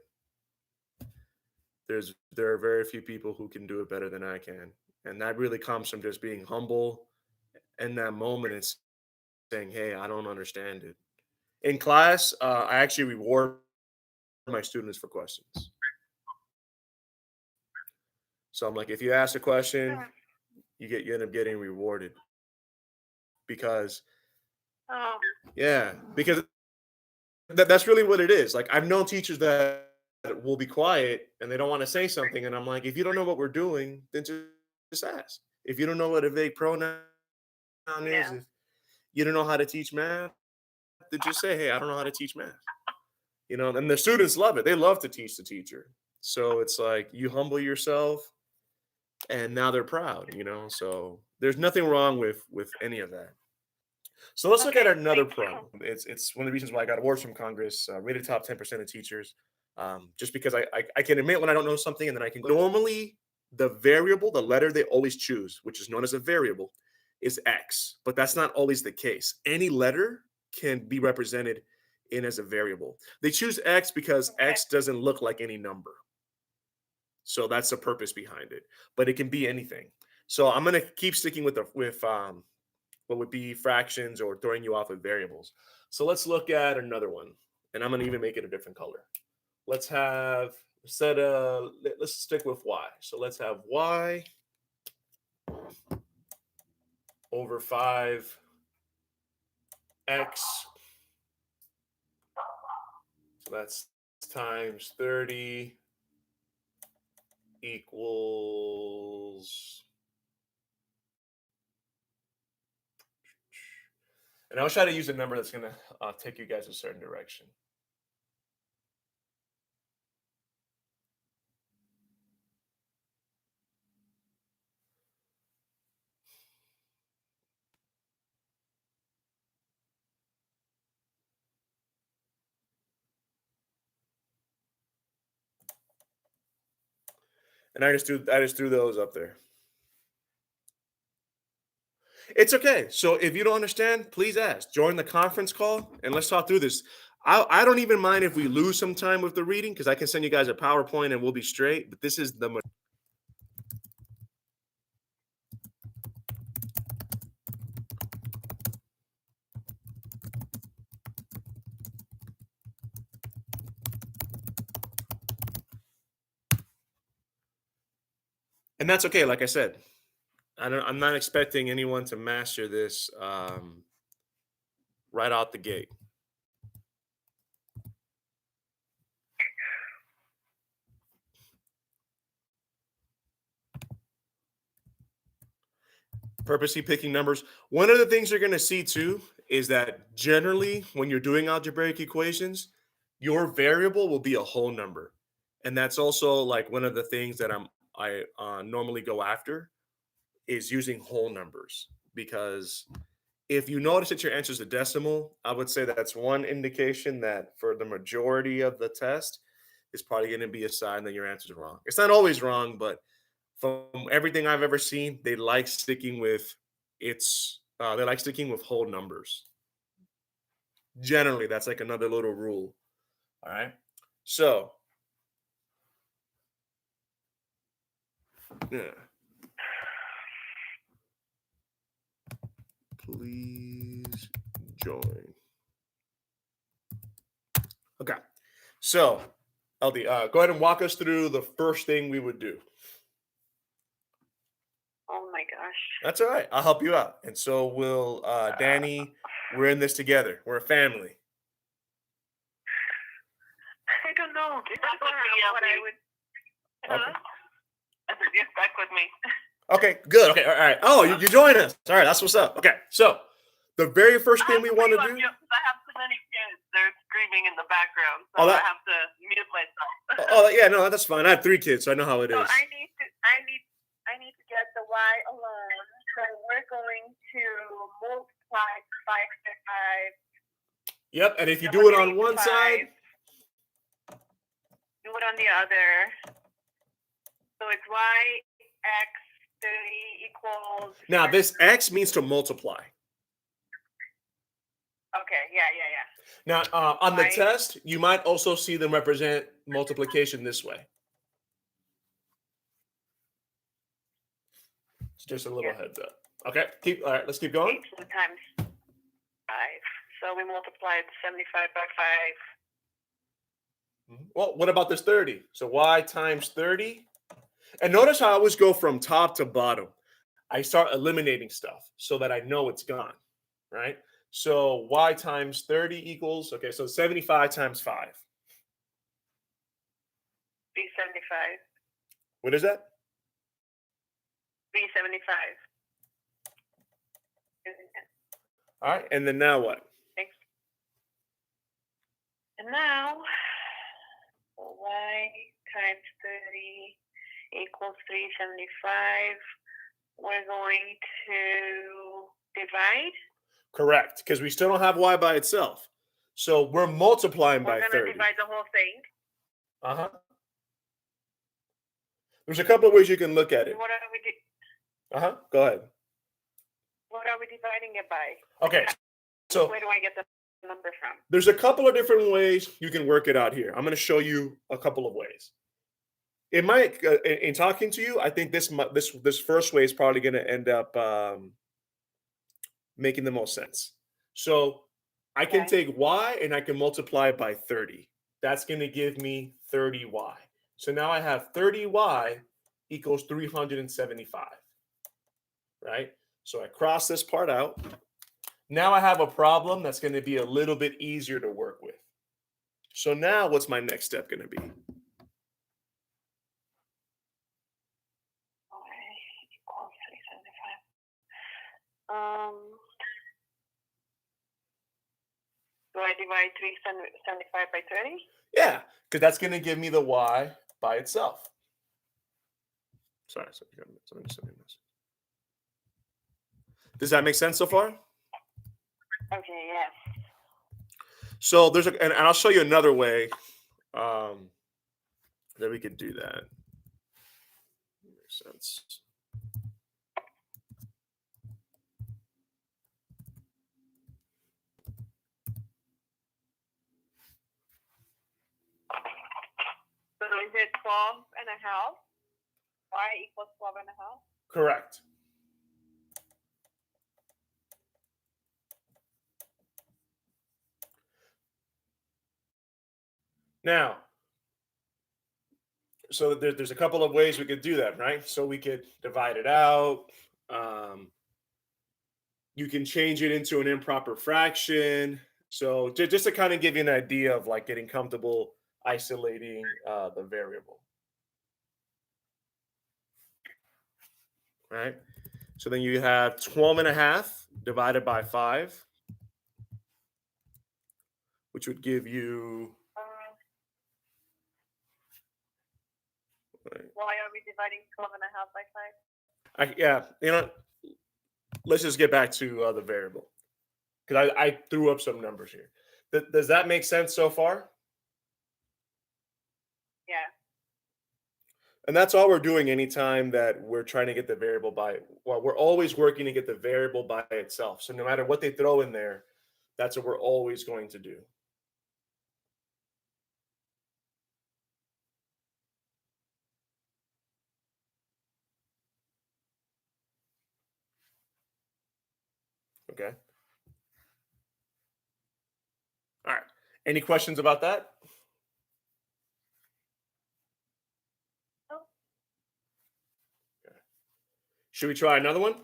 there are very few people who can do it better than I can. And that really comes from just being humble in that moment and saying, "Hey, I don't understand it." In class, I actually reward my students for questions. So I'm like, if you ask a question, Hmm. you end up getting rewarded because Oh, because that's really what it is. Like I've known teachers that will be quiet and they don't want to say something, and I'm like, if you don't know what we're doing, then just ask. If you don't know what a vague pronoun is, yeah. if you don't know how to teach math, then just say, "Hey, I don't know how to teach math." And the students love it. They love to teach the teacher. So it's like you humble yourself, and now they're proud. So there's nothing wrong with any of that. So let's look at Okay. another Thank you. problem. It's one of the reasons why I got awards from Congress, rated top 10% of teachers, just because I can admit when I don't know something, and then I can normally the variable, the letter they always choose, which is known as a variable, is X, but that's not always the case. Any letter can be represented in as a variable. They choose X because Okay. X doesn't look like any number. So that's the purpose behind it. But it can be anything. So I'm gonna keep sticking with what would be fractions or throwing you off with variables. So let's look at another one, and I'm going to even make it a different color. Let's have let's stick with y. So let's have y over 5x. So that's times 30 equals. And I'll try to use a number that's going to take you guys a certain direction. And I just threw those up there. It's okay. So if you don't understand, please ask. Join the conference call and let's talk through this. I don't even mind if we lose some time with the reading because I can send you guys a PowerPoint and we'll be straight. But this is and that's okay. Like I said, I'm not expecting anyone to master this right out the gate. Purposely picking numbers. One of the things you're going to see too is that generally when you're doing algebraic equations, your variable will be a whole number, and that's also like one of the things that I normally go after is using whole numbers because If you notice that your answer is a decimal, I would say that's one indication that for the majority of the test, it's probably going to be a sign that your answer is wrong. It's not always wrong, but from everything I've ever seen, they like sticking with they like sticking with whole numbers. Generally, that's like another little rule. All right. So, yeah. Please join. Okay. So, LD, go ahead and walk us through the first thing we would do. Oh my gosh. That's all right. I'll help you out. And so will Danny. We're in this together. We're a family. I don't know. It's Back with me, what I LD. would. Okay. I said, yes, back with me. Okay, good. Okay, all right. Oh, you join us. All right, that's what's up. Okay, so the very first thing we want to do. I have too many kids. They're screaming in the background, so Oh, I have to mute myself. Oh, yeah, no, that's fine. I have 3 kids, so I know how it So is. I need to get the y alone. So we're going to multiply 5 to 5. Yep, and if you do it on Eliminate one the side, 5, do it on the other. So it's y x 30 equals. now this x means to multiply. Okay, yeah. Now, on the Right. test, you might also see them represent multiplication this way. It's just a little Yeah. heads up. Okay, all right, let's keep going. 8 times 5. So we multiplied 75 by 5. Well, what about this 30? So y times 30. And notice how I always go from top to bottom. I start eliminating stuff so that I know it's gone, right? So y times 30 equals, okay, so 75 times 5. B75. What is that? B75. All right, and then now what? Thanks. And now, y times 30 equals 375. We're going to divide. Correct, because we still don't have y by itself. So we're multiplying We're by going 30. to divide the whole thing. Uh-huh. There's a couple of ways you can look at it. What are we Uh-huh. Go ahead. What are we dividing it by? Okay. So Where do I get the number from? there's a couple of different ways you can work it out here. I'm going to show you a couple of ways. It might, in talking to you, I think this first way is probably going to end up making the most sense. So I can Okay. take y and I can multiply it by 30. That's going to give me 30y. So now I have 30y equals 375, right? So I cross this part out. Now I have a problem that's going to be a little bit easier to work with. So now what's my next step going to be? Y equals 375. Do I divide 375 by 30? Yeah, because that's going to give me the y by itself. Sorry. Does that make sense so far? Okay, yes. So there's and I'll show you another way that we could do that. Makes sense. So is it 12 and a half? Y equals 12 and a half? Correct. Now, so there's a couple of ways we could do that, right? So we could divide it out. You can change it into an improper fraction. So just to kind of give you an idea of like getting comfortable isolating the variable. Right? So then you have 12 and a half divided by 5, which would give you. Why are we dividing 12 and a half by 5? Yeah, let's just get back to the variable. because I threw up some numbers here. Does that make sense so far? Yeah. And that's all we're doing anytime that we're trying to get the variable by, well, we're always working to get the variable by itself. So no matter what they throw in there, that's what we're always going to do. Okay. All right. Any questions about that? No. Should we try another one?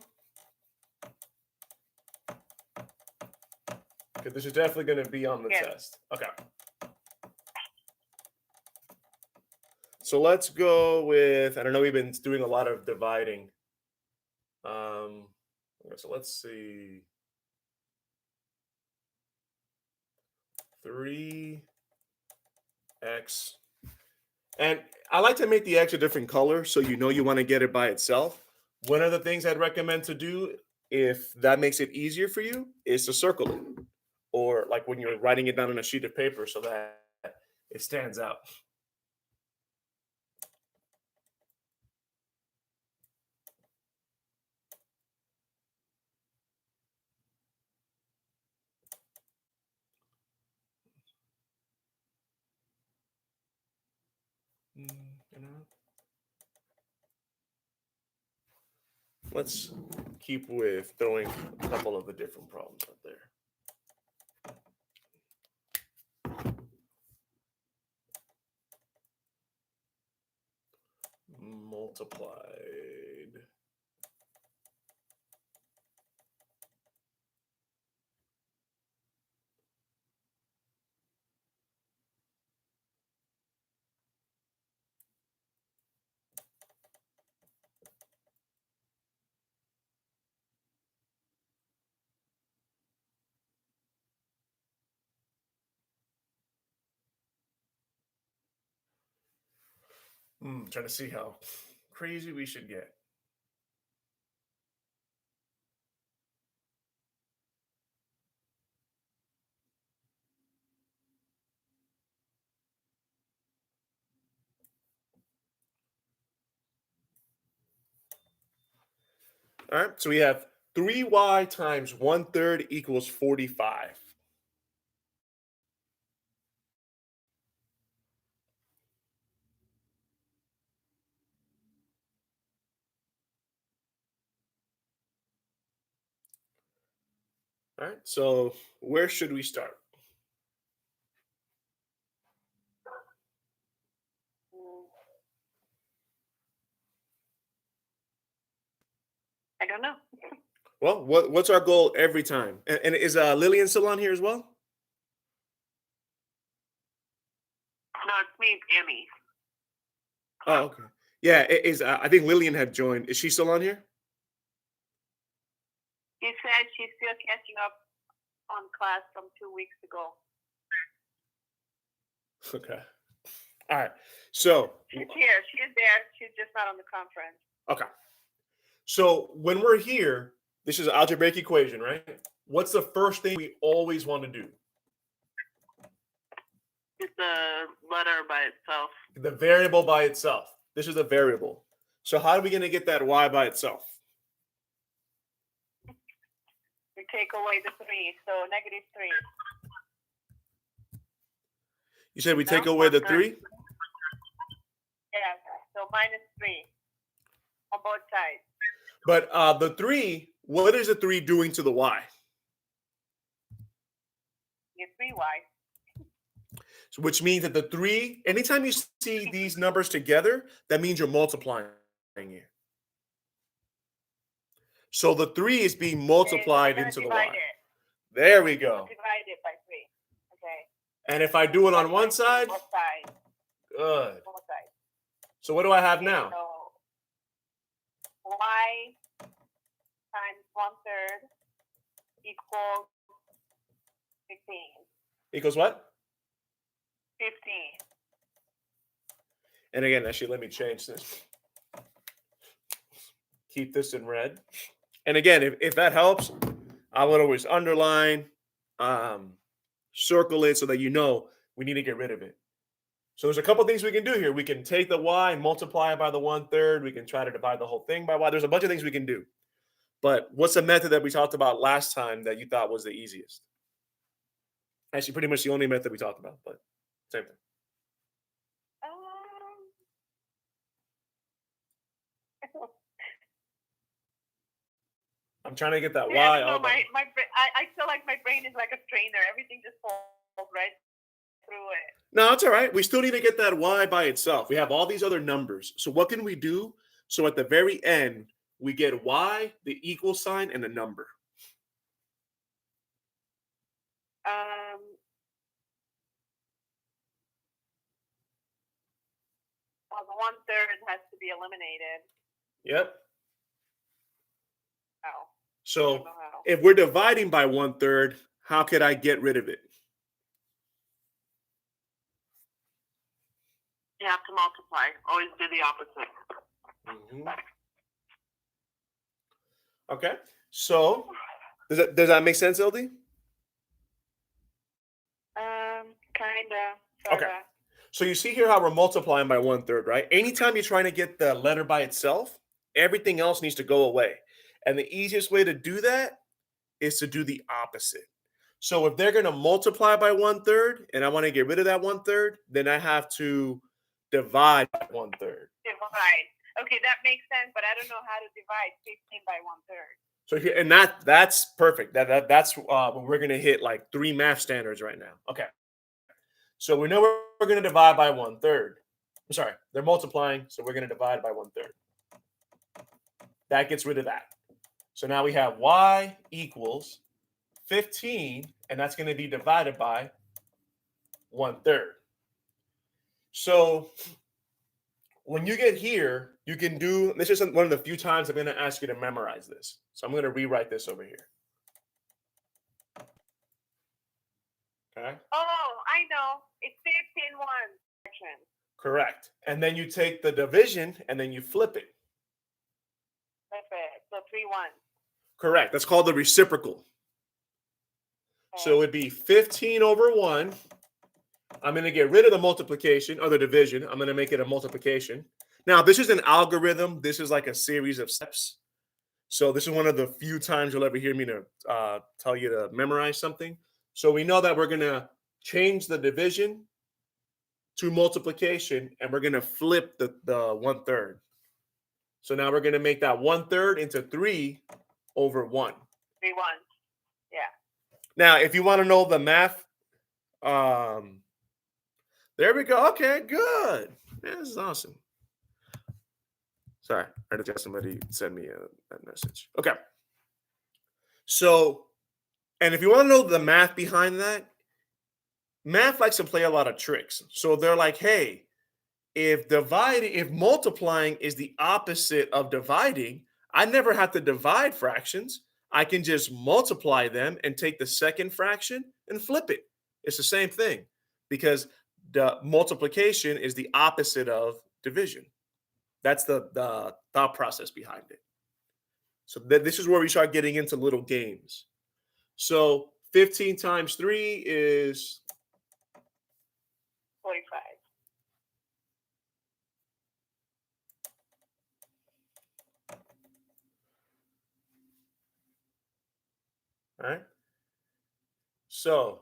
Okay, this is definitely going to be on the Yeah. test. Okay. So let's go with, I don't know, we've been doing a lot of dividing. So let's see. 3x. And I like to make the x a different color so you know you want to get it by itself. One of the things I'd recommend to do, if that makes it easier for you, is to circle it. Or like when you're writing it down on a sheet of paper so that it stands out. You know? Let's keep with throwing a couple of the different problems out there. Multiplied. Trying to see how crazy we should get. All right, so we have 3y times 1/3 equals 45. All right, so where should we start? I don't know. Well, what's our goal every time? And is Lillian still on here as well? No, it's me, Emmy. Oh, okay. Yeah, it is. I think Lillian had joined. Is she still on here? She said she's still catching up on class from 2 weeks ago. Okay. All right. So She's here. She is there. She's just not on the conference. okay. So when we're here, this is an algebraic equation, right? What's the first thing we always want to do? It's a letter by itself. The variable by itself. This is a variable. So how are we going to get that y by itself? We take away the 3, so -3. You said we take away the 3? Yeah, so -3 on both sides. But the 3, what is the 3 doing to the y? You 3y. So which means that the 3, anytime you see these numbers together, that means you're multiplying it. So the 3 is being multiplied into the y. There we go. Divide it by 3. Okay. And if I do it on one side, Both sides. good. Both sides. So what do I have now? So y times 1/3 equals 15. Equals what? 15. And again, actually, let me change this. Keep this in red. And again, if that helps, I would always underline circle it so that you know we need to get rid of it. So there's a couple things we can do here. We can take the y and multiply it by the 1/3. We can try to divide the whole thing by y. There's a bunch of things we can do. But what's the method that we talked about last time that you thought was the easiest? Actually, pretty much the only method we talked about, but same thing. Um, I'm trying to get that I y. don't know. All by- I feel like my brain is like a strainer. Everything just falls right through it. No, it's all right. We still need to get that y by itself. We have all these other numbers. So what can we do? So at the very end, we get y, the equal sign, and a number. Well, the 1/3 has to be eliminated. Yep. How? I So don't know how. if we're dividing by 1/3, how could I get rid of it? You have to multiply. Always do the opposite. Okay. So does that make sense, LD? Kinda. Okay. So you see here how we're multiplying by 1/3, right? Anytime you're trying to get the letter by itself, everything else needs to go away. And the easiest way to do that is to do the opposite. So if they're going to multiply by 1/3 and I want to get rid of that 1/3, then I have to divide by 1/3. Divide. Okay, that makes sense, but I don't know how to divide 15 by 1/3. So here, and that's perfect. That's what we're going to hit like 3 math standards right now. Okay. So we know we're going to divide by 1/3. I'm sorry, they're multiplying, so we're going to divide by 1/3. That gets rid of that. So now we have y equals 15, and that's going to be divided by 1/3. So when you get here, you can do this. Is one of the few times I'm going to ask you to memorize this. So I'm going to rewrite this over here. Okay. Oh, I know. It's 15 1 section. Correct. And then you take the division and then you flip it. Flip it. So 3 1. Correct. That's called the reciprocal. So it would be 15 over 1. I'm going to get rid of the multiplication or the division. I'm going to make it a multiplication. Now, this is an algorithm. This is like a series of steps. So this is one of the few times you'll ever hear me to tell you to memorize something. So we know that we're going to change the division to multiplication, and we're going to flip the 1/3. So now we're going to make that 1/3 into 3 over 1. 3 1. Yeah. Now, if you want to know the math, there we go. Okay, good. Yeah, this is awesome. Sorry, I just got somebody send me a message. Okay. So, and if you want to know the math behind that, math likes to play a lot of tricks. So they're like, hey, if multiplying is the opposite of dividing, I never have to divide fractions. I can just multiply them and take the second fraction and flip it. It's the same thing because the multiplication is the opposite of division. That's the thought process behind it. So this is where we start getting into little games. So 15 times 3 is 45. all right. So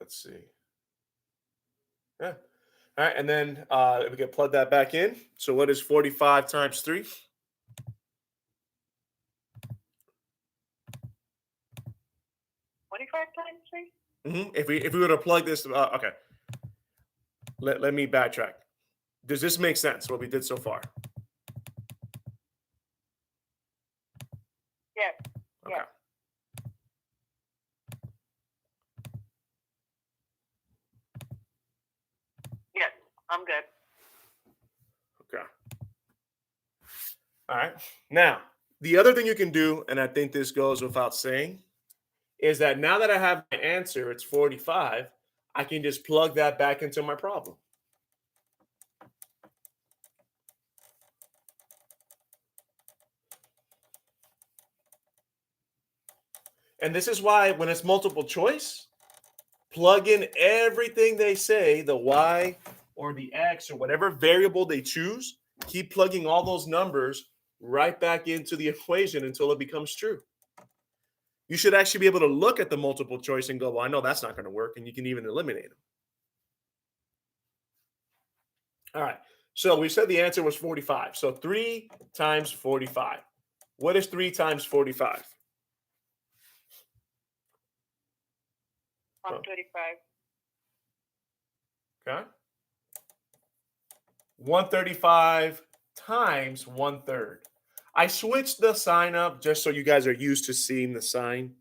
let's see. Yeah. All right. And then we can plug that back in. So what is 45 times 3? 45 times 3? If we were to plug this, okay. Let me backtrack. Does this make sense? What we did so far? Yes. Okay. Yes. Yes, I'm good. Okay. All right. Now, the other thing you can do, and I think this goes without saying, is that now that I have my answer, it's 45, I can just plug that back into my problem. And this is why when it's multiple choice, plug in everything they say, the y or the x or whatever variable they choose, keep plugging all those numbers right back into the equation until it becomes true. You should actually be able to look at the multiple choice and go, well, I know that's not going to work. And you can even eliminate them. All right. So we said the answer was 45. So 3 times 45. What is 3 times 45? 135. Okay. 135 times 1/3. I switched the sign up just so you guys are used to seeing the sign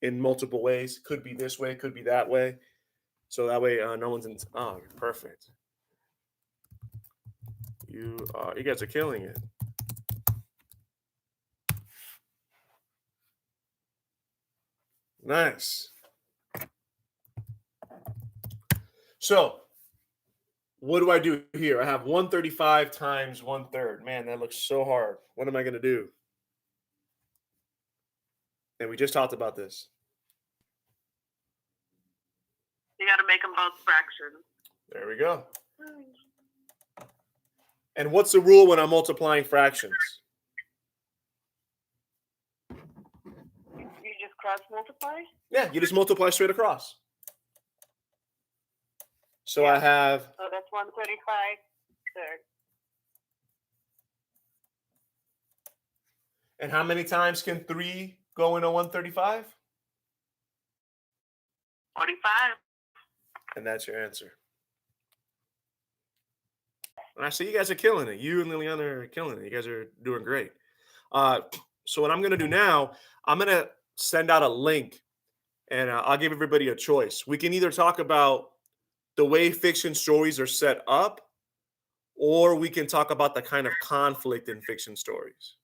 in multiple ways. Could be this way, could be that way. So that way no one's in. Oh, you're perfect. You guys are killing it. Nice. So what do I do here? I have 135 times 1/3. Man, that looks so hard. What am I going to do? And we just talked about this. You got to make them both fractions. There we go. And what's the rule when I'm multiplying fractions? You just cross multiply? Yeah, you just multiply straight across. So I have. So that's 135 third. And how many times can 3 go into 135? 45. And that's your answer. And I see you guys are killing it. You and Liliana are killing it. You guys are doing great. So what I'm going to do now, I'm going to send out a link, and I'll give everybody a choice. We can either talk about the way fiction stories are set up, or we can talk about the kind of conflict in fiction stories.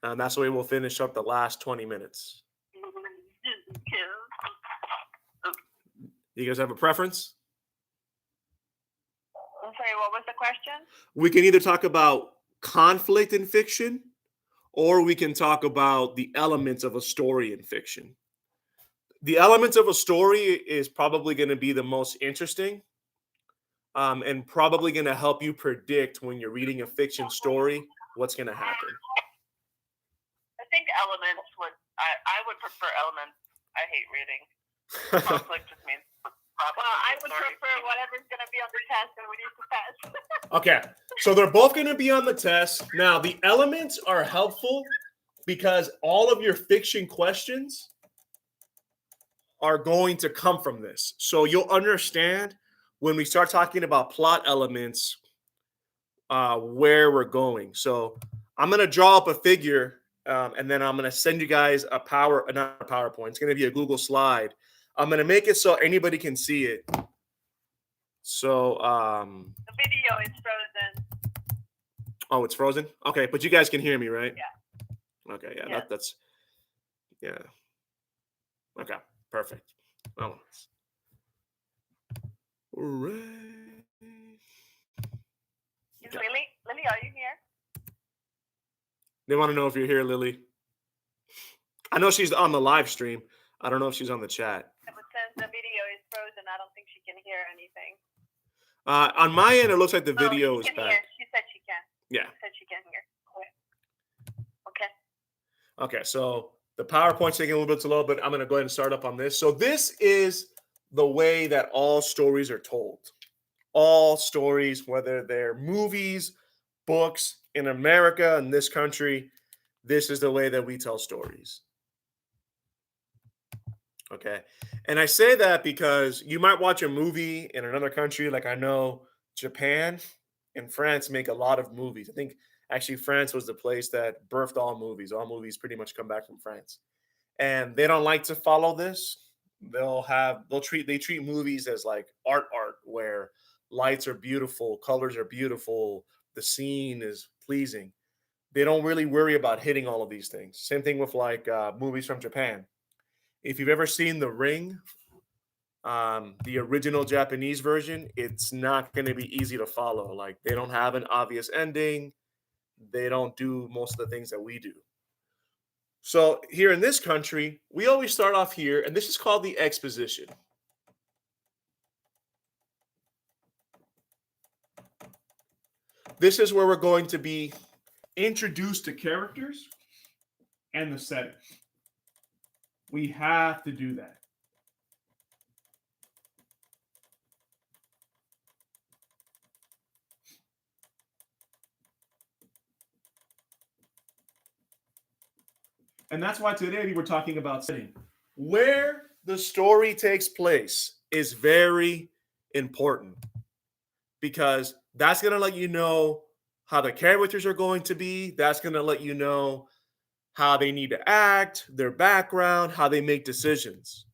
And that's the way we'll finish up the last 20 minutes. You guys have a preference? I'm sorry, what was the question? We can either talk about conflict in fiction, or we can talk about the elements of a story in fiction. The elements of a story is probably going to be the most interesting, and probably going to help you predict when you're reading a fiction story what's going to happen. I think elements would. I would prefer elements. I hate reading. Conflict just means. Well, I would prefer whatever's going to be on the test and we need to pass. Okay, so they're both going to be on the test. Now, the elements are helpful because all of your fiction questions are going to come from this. So you'll understand when we start talking about plot elements where we're going. So I'm going to draw up a figure, and then I'm going to send you guys not a PowerPoint. It's going to be a Google slide. I'm going to make it so anybody can see it. So the video is frozen. Oh, it's frozen? Okay, but you guys can hear me, right? Yeah. Okay, yeah. That's yeah. Okay, perfect. Oh. All right. Lily, are you here? They want to know if you're here, Lily. I know she's on the live stream. I don't know if she's on the chat. But since the video is frozen, I don't think she can hear anything. On my end, it looks like the video is back. back. She said she can. Yeah. She said she can hear. Okay. Okay, so the PowerPoint's taking a little bit slow, but I'm going to go ahead and start up on this. So this is the way that all stories are told. All stories, whether they're movies, books, in America, in this country, this is the way that we tell stories. Okay. And I say that because you might watch a movie in another country. Like I know Japan and France make a lot of movies. I think actually France was the place that birthed all movies. All movies pretty much come back from France. And they don't like to follow this. They treat movies as like art where lights are beautiful, colors are beautiful, the scene is pleasing. They don't really worry about hitting all of these things. Same thing with like movies from Japan. If you've ever seen The Ring, the original Japanese version, it's not going to be easy to follow. Like they don't have an obvious ending. They don't do most of the things that we do. So here in this country, we always start off here, and this is called the exposition. This is where we're going to be introduced to characters and the setting. We have to do that. And that's why today we're talking about setting. Where the story takes place is very important because that's going to let you know how the characters are going to be. That's going to let you know how they need to act, their background, how they make decisions.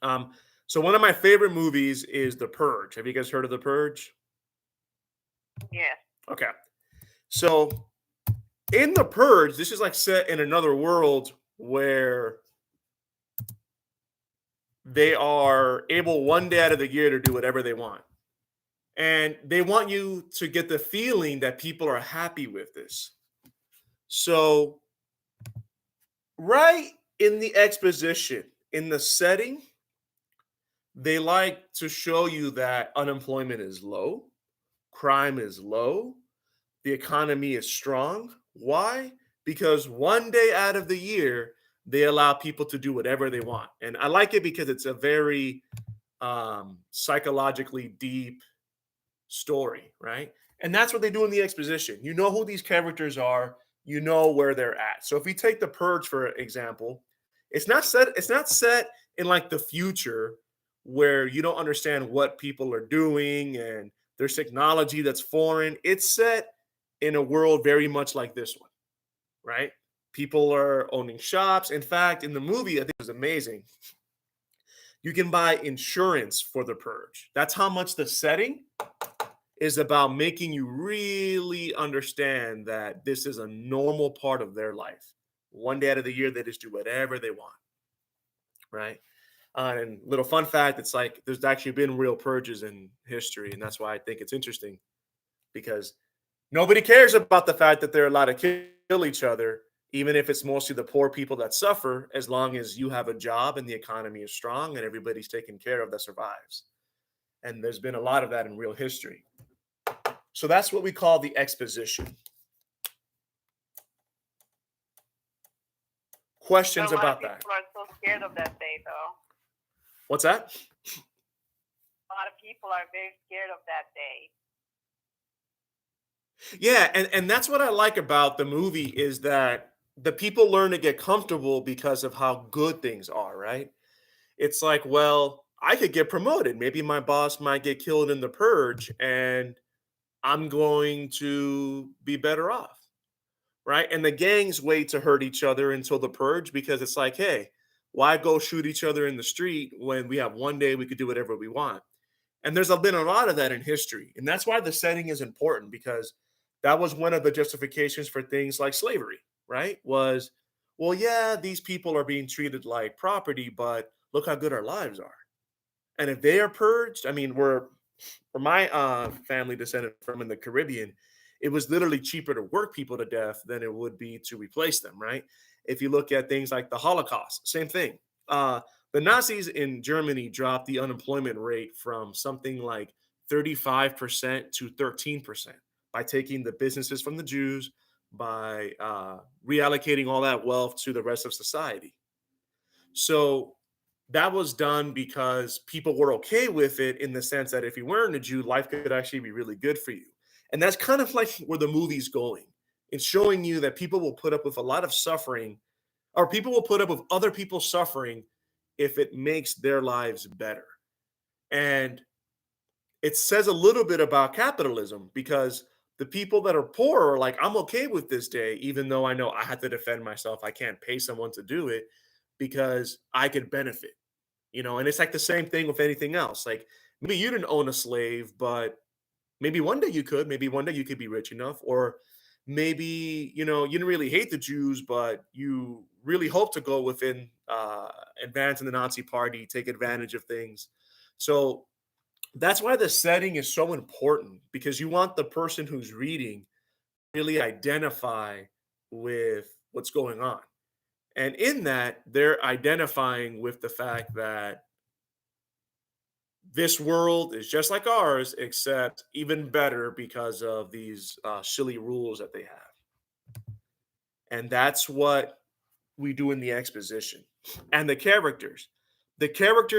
So one of my favorite movies is The Purge. Have you guys heard of The Purge? Yeah. Okay. So in The Purge, this is like set in another world where they are able one day out of the year to do whatever they want. And they want you to get the feeling that people are happy with this. So, right in the exposition, in the setting, they like to show you that unemployment is low, crime is low, the economy is strong. Why? Because one day out of the year, they allow people to do whatever they want. And I like it because it's a very psychologically deep story, right? And that's what they do in the exposition. You know who these characters are, you know where they're at. So if we take The Purge for example, it's not set in like the future where you don't understand what people are doing and there's technology that's foreign. It's set in a world very much like this one, right? People are owning shops. In fact, in the movie, I think it was amazing. You can buy insurance for The Purge. That's how much the setting is about making you really understand that this is a normal part of their life. One day out of the year, they just do whatever they want, right? And little fun fact, it's like there's actually been real purges in history, and that's why I think it's interesting because nobody cares about the fact that they're allowed to kill each other, even if it's mostly the poor people that suffer, as long as you have a job and the economy is strong and everybody's taken care of that survives. And there's been a lot of that in real history. So that's what we call the exposition. Questions But a lot about of that? people are so scared of that day, though. What's that? A lot of people are very scared of that day. Yeah, and that's what I like about the movie is that the people learn to get comfortable because of how good things are, right? It's like, well, I could get promoted. Maybe my boss might get killed in The Purge and I'm going to be better off, right? And the gangs wait to hurt each other until The Purge because it's like, hey, why go shoot each other in the street when we have one day we could do whatever we want? And there's been a lot of that in history. And that's why the setting is important because that was one of the justifications for things like slavery, right? Was, well, yeah, these people are being treated like property, but look how good our lives are. And if they are purged, I mean, where my family descended from in the Caribbean, it was literally cheaper to work people to death than it would be to replace them, right? If you look at things like the Holocaust, same thing. The Nazis in Germany dropped the unemployment rate from something like 35% to 13% by taking the businesses from the Jews, by reallocating all that wealth to the rest of society. So that was done because people were okay with it in the sense that if you weren't a Jew, life could actually be really good for you. And that's kind of like where the movie's going. It's showing you that people will put up with a lot of suffering, or people will put up with other people's suffering if it makes their lives better. And it says a little bit about capitalism because the people that are poor are like, I'm okay with this day, even though I know I have to defend myself. I can't pay someone to do it because I could benefit, and it's like the same thing with anything else. Like maybe you didn't own a slave, but maybe one day you could, maybe one day you could be rich enough, or maybe, you didn't really hate the Jews, but you really hope to go within, advance in the Nazi party, take advantage of things. So that's why the setting is so important because you want the person who's reading really identify with what's going on. And in that, they're identifying with the fact that this world is just like ours, except even better because of these silly rules that they have. And that's what we do in the exposition. And the characters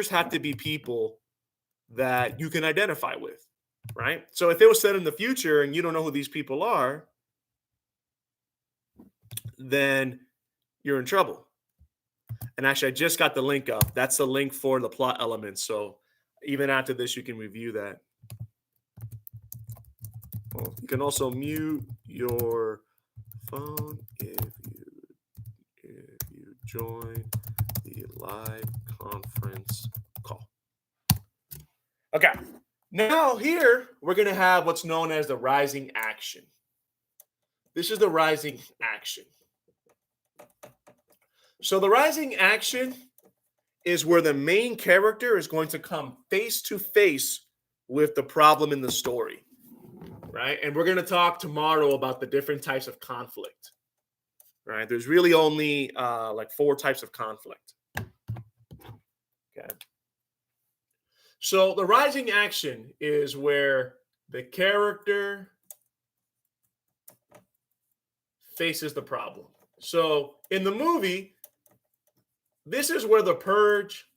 have to be people that you can identify with, right? So if it was set in the future and you don't know who these people are, then you're in trouble. And actually, I just got the link up. That's the link for the plot elements. So even after this, you can review that. Well, you can also mute your phone if you join the live conference call. Okay. Now here we're going to have what's known as the rising action. This is the rising action. So the rising action is where the main character is going to come face to face with the problem in the story, right? And we're going to talk tomorrow about the different types of conflict, right? There's really only like 4 types of conflict. Okay. So the rising action is where the character faces the problem. So in the movie, this is where the purge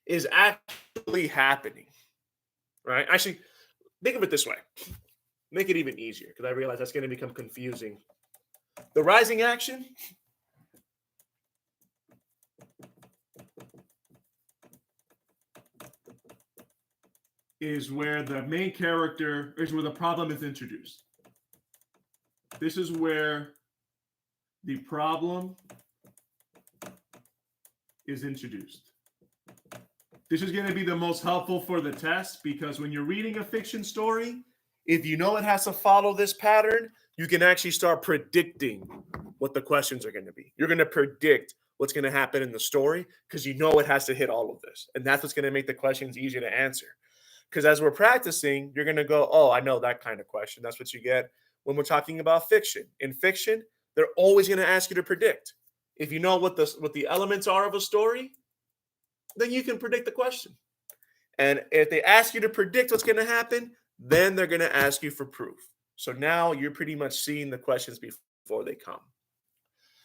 is actually happening, right? Actually, think of it this way. Make it even easier because I realize that's going to become confusing. The rising action is where the main character is where the problem is introduced. This is where the problem is introduced. This is going to be the most helpful for the test because when you're reading a fiction story, if you know it has to follow this pattern, you can actually start predicting what the questions are going to be. You're going to predict what's going to happen in the story because you know it has to hit all of this. And that's what's going to make the questions easier to answer. Because as we're practicing, you're going to go, oh, I know that kind of question. That's what you get when we're talking about fiction. In fiction, they're always going to ask you to predict. If you know what the elements are of a story, then you can predict the question. And if they ask you to predict what's going to happen, then they're going to ask you for proof. So now you're pretty much seeing the questions before they come.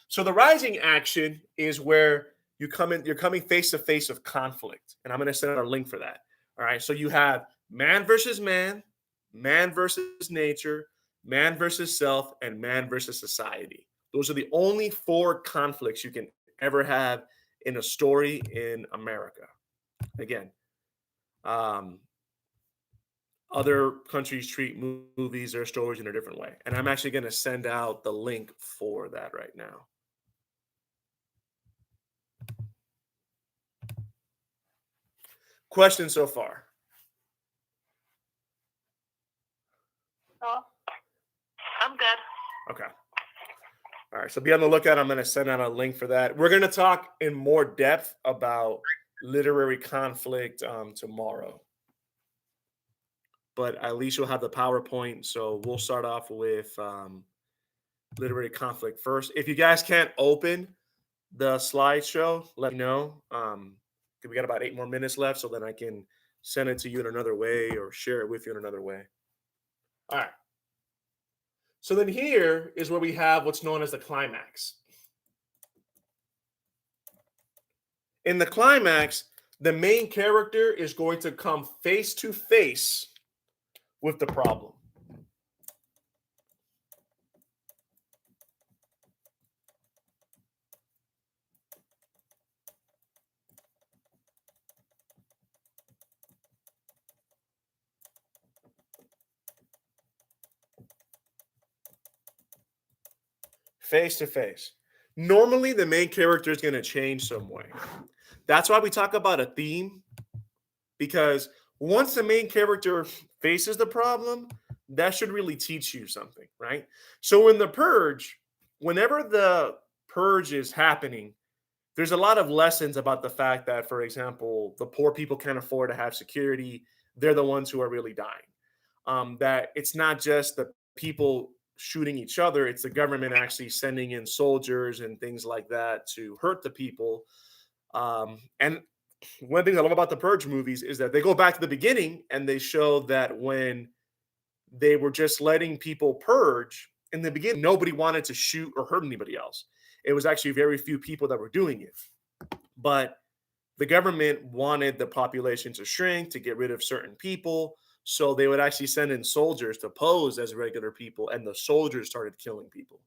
So the rising action is where you're coming face to face with conflict. And I'm going to send out a link for that. All right. So you have man versus man versus nature, man versus self, and man versus society. Those are the only 4 conflicts you can ever have in a story in America. Again, other countries treat movies or stories in a different way. And I'm actually going to send out the link for that right now. Questions so far? Oh, I'm good. Okay. All right. So be on the lookout. I'm going to send out a link for that. We're going to talk in more depth about literary conflict tomorrow. But at least you'll have the PowerPoint. So we'll start off with literary conflict first. If you guys can't open the slideshow, let me know. We got about 8 more minutes left, so then I can send it to you in another way or share it with you in another way. All right. So then here is where we have what's known as the climax. In the climax, the main character is going to come face to face with the problem. Face to face. Normally, the main character is going to change some way. That's why we talk about a theme, because once the main character faces the problem, that should really teach you something, right? So in the purge, whenever the purge is happening, there's a lot of lessons about the fact that, for example, the poor people can't afford to have security. They're the ones who are really dying. That it's not just the people shooting each other. It's the government actually sending in soldiers and things like that to hurt the people. And one thing I love about the Purge movies is that they go back to the beginning and they show that when they were just letting people purge in the beginning, nobody wanted to shoot or hurt anybody else. It was actually very few people that were doing it. But the government wanted the population to shrink, to get rid of certain people. So they would actually send in soldiers to pose as regular people, and the soldiers started killing people.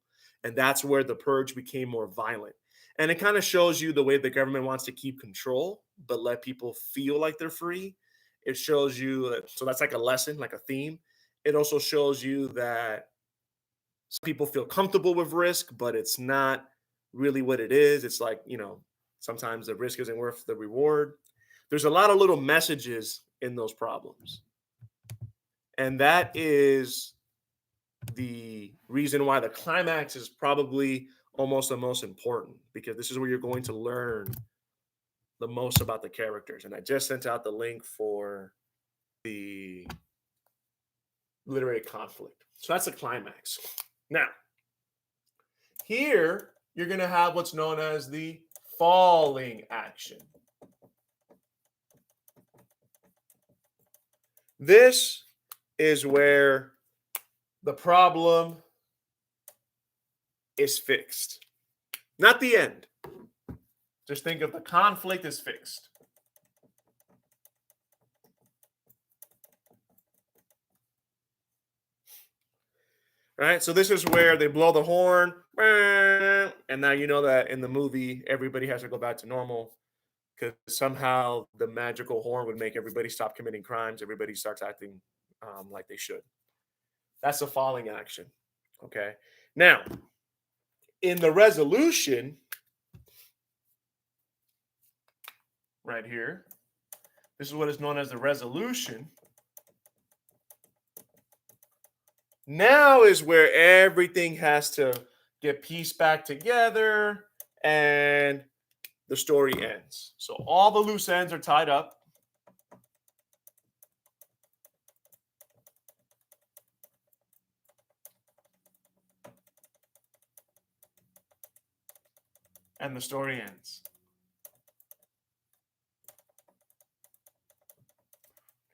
And that's where the purge became more violent. And it kind of shows you the way the government wants to keep control, but let people feel like they're free. It shows you that, so that's like a lesson, like a theme. It also shows you that some people feel comfortable with risk, but it's not really what it is. It's like, sometimes the risk isn't worth the reward. There's a lot of little messages in those problems. And that is the reason why the climax is probably almost the most important, because this is where you're going to learn the most about the characters. And I just sent out the link for the literary conflict. So that's the climax. Now, here you're going to have what's known as the falling action. This is where the problem is fixed. Not the end. Just think of the conflict as fixed. Right? So this is where they blow the horn, and now you know that in the movie, everybody has to go back to normal because somehow the magical horn would make everybody stop committing crimes. Everybody starts acting like they should. That's a falling action. Okay. Now, in the resolution, right here, this is what is known as the resolution. Now is where everything has to get pieced back together and the story ends. So all the loose ends are tied up. And the story ends.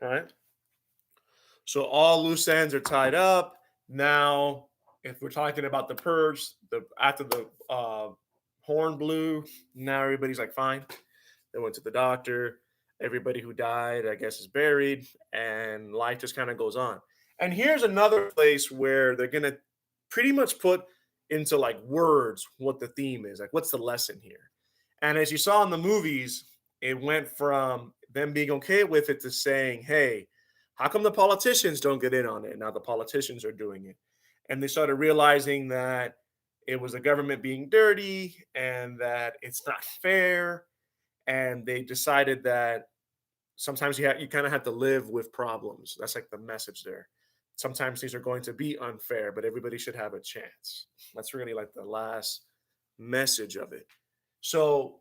All right. So all loose ends are tied up. Now, if we're talking about the purge, after the horn blew, now everybody's like, fine. They went to the doctor. Everybody who died, I guess, is buried, and life just kind of goes on. And here's another place where they're gonna pretty much put into like words what the theme is, like what's the lesson here. And as you saw in the movies, it went from them being okay with it to saying, hey, how come the politicians don't get in on it? Now the politicians are doing it. And they started realizing that it was the government being dirty and that it's not fair. And they decided that sometimes you kind of have to live with problems. That's like the message there. Sometimes things are going to be unfair, but everybody should have a chance. That's really like the last message of it. So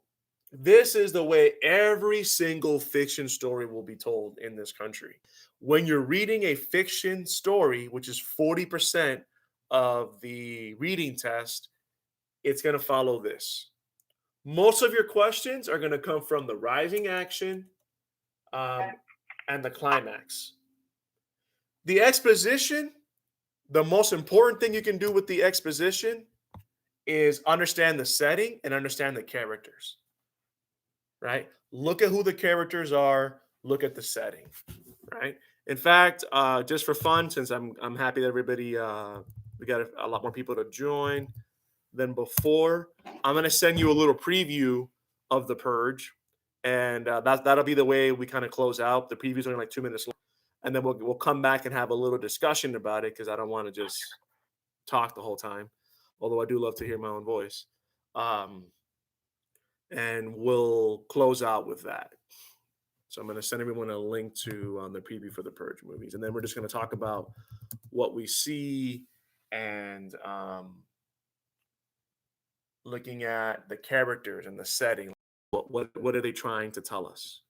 this is the way every single fiction story will be told in this country. When you're reading a fiction story, which is 40% of the reading test, it's going to follow this. Most of your questions are going to come from the rising action and the climax. The exposition, the most important thing you can do with the exposition is understand the setting and understand the characters. Right? Look at who the characters are, look at the setting. Right? In fact, just for fun, since I'm happy that everybody we got a lot more people to join than before, I'm going to send you a little preview of The Purge, and that'll be the way we kind of close out. The preview's only like 2 minutes long, and then we'll come back and have a little discussion about it because I don't want to just talk the whole time, although I do love to hear my own voice. And we'll close out with that. So I'm going to send everyone a link to the preview for the Purge movies, and then we're just going to talk about what we see and looking at the characters and the setting. What are they trying to tell us?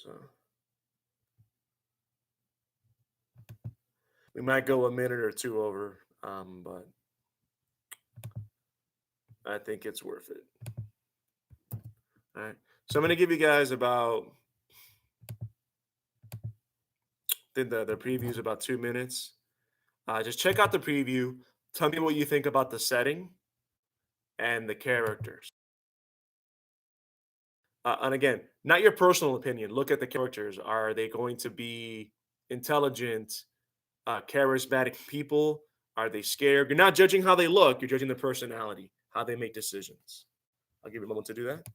So we might go a minute or two over, but I think it's worth it. All right. So I'm going to give you guys about the preview is about 2 minutes. Just check out the preview. Tell me what you think about the setting and the characters. And again, not your personal opinion. Look at the characters. Are they going to be intelligent, charismatic people? Are they scared? You're not judging how they look. You're judging the personality, how they make decisions. I'll give you a moment to do that.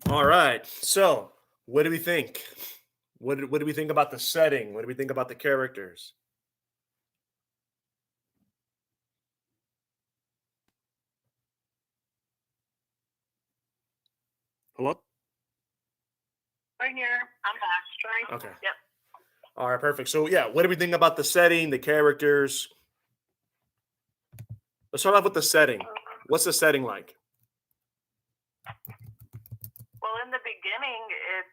All right. So, what do we think? What do we think about the setting? What do we think about the characters? Hello? Right here. I'm back. Trying. Okay. Yep. All right, perfect. So, yeah, what do we think about the setting, the characters? Let's start off with the setting. What's the setting like? Well, in the beginning, it's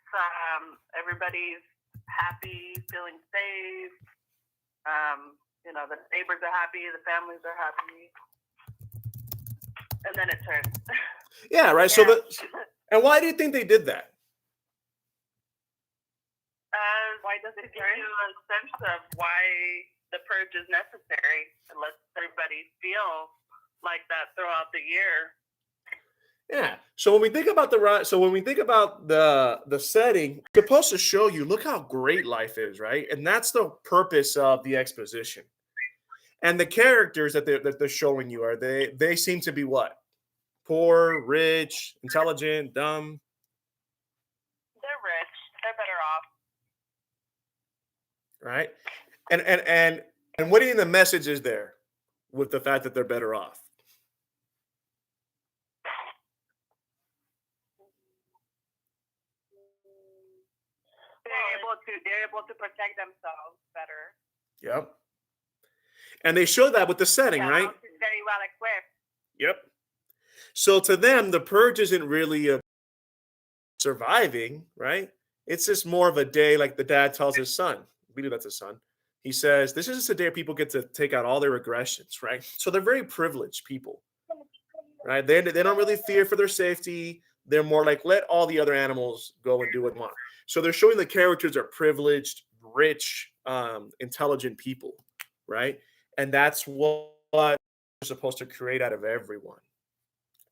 everybody's happy, feeling safe. The neighbors are happy, the families are happy, and then it turns. Yeah, right. So and why do you think they did that? Why does it give you a sense of why the purge is necessary and lets everybody feel like that throughout the year? Yeah. So when we think about the setting, it's supposed to show you, look how great life is, right? And that's the purpose of the exposition. And the characters that they're showing you they seem to be what? Poor, rich, intelligent, dumb. They're rich. They're better off. Right? And what do you think the message is there? with the fact that they're better off. They're able to protect themselves better. Yep. And they show that with the setting, right? Very well equipped. Yep. So to them, the purge isn't really a surviving, right? It's just more of a day like the dad tells his son. We believe that's his son. He says, this is just a day people get to take out all their aggressions, right? So they're very privileged people, right? They don't really fear for their safety. They're more like, let all the other animals go and do what they want. So they're showing the characters are privileged, rich, intelligent people, right? And that's what we're supposed to create out of everyone.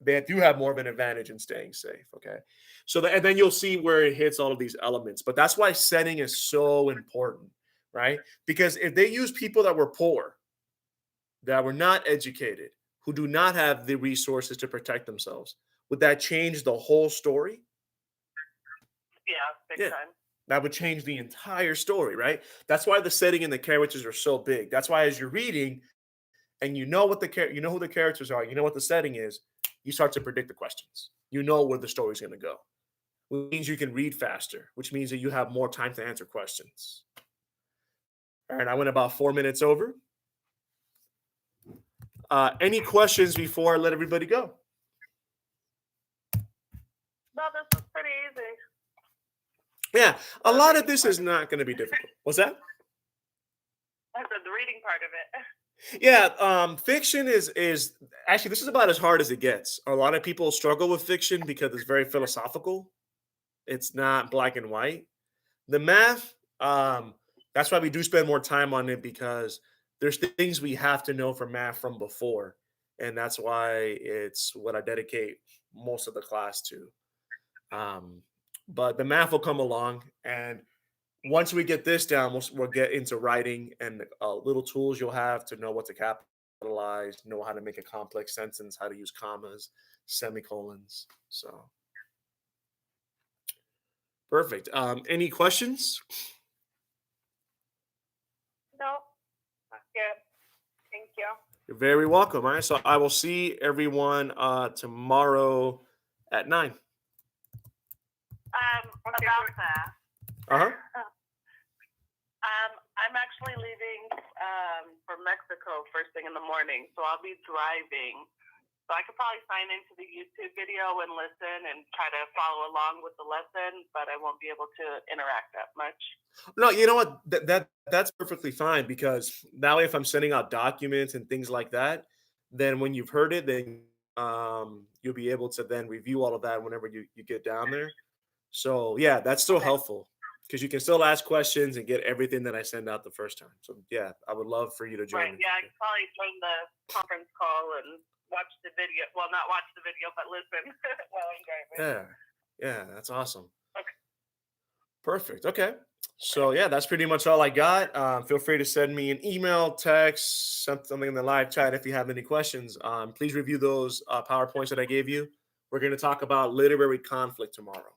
They do have more of an advantage in staying safe, okay? So, and then you'll see where it hits all of these elements. But that's why setting is so important, right? Because if they use people that were poor, that were not educated, who do not have the resources to protect themselves, would that change the whole story? Yeah, big time. That would change the entire story, right? That's why the setting and the characters are so big. That's why as you're reading and you know what you know who the characters are, you know what the setting is, you start to predict the questions. You know where the story's going to go, which means you can read faster, which means that you have more time to answer questions. All right, I went about 4 minutes over. Any questions before I let everybody go? No, this is pretty easy. Yeah, a lot of this is not going to be difficult. What's that? I said the reading part of it. Yeah, fiction is actually, this is about as hard as it gets. A lot of people struggle with fiction because it's very philosophical. It's not black and white. The math, that's why we do spend more time on it, because there's things we have to know from math from before, and that's why it's what I dedicate most of the class to. But the math will come along, and once we get this down, we'll get into writing and little tools you'll have to know what to capitalize, know how to make a complex sentence, how to use commas, semicolons. So perfect. Any questions? No, that's good. Thank you. You're very welcome. All right. So I will see everyone tomorrow at 9. About that. Uh-huh. I'm actually leaving for Mexico first thing in the morning, so I'll be driving. So I could probably sign into the YouTube video and listen and try to follow along with the lesson, but I won't be able to interact that much. No, you know what? That's perfectly fine, because that way if I'm sending out documents and things like that, then when you've heard it, then you'll be able to then review all of that whenever you get down there. So yeah, that's still helpful, because you can still ask questions and get everything that I send out the first time. So yeah, I would love for you to join. Right. Yeah, I could probably join the conference call and watch the video. Well, not watch the video, but listen while I'm driving. Yeah, that's awesome. Okay. Perfect. Okay. So yeah, that's pretty much all I got. Feel free to send me an email, text, something in the live chat if you have any questions. Please review those PowerPoints that I gave you. We're going to talk about literary conflict tomorrow.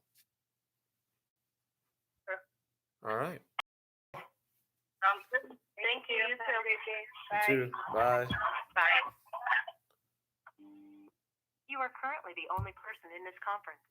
All right. Sounds good. Thank you. You too. Bye. Bye. You are currently the only person in this conference.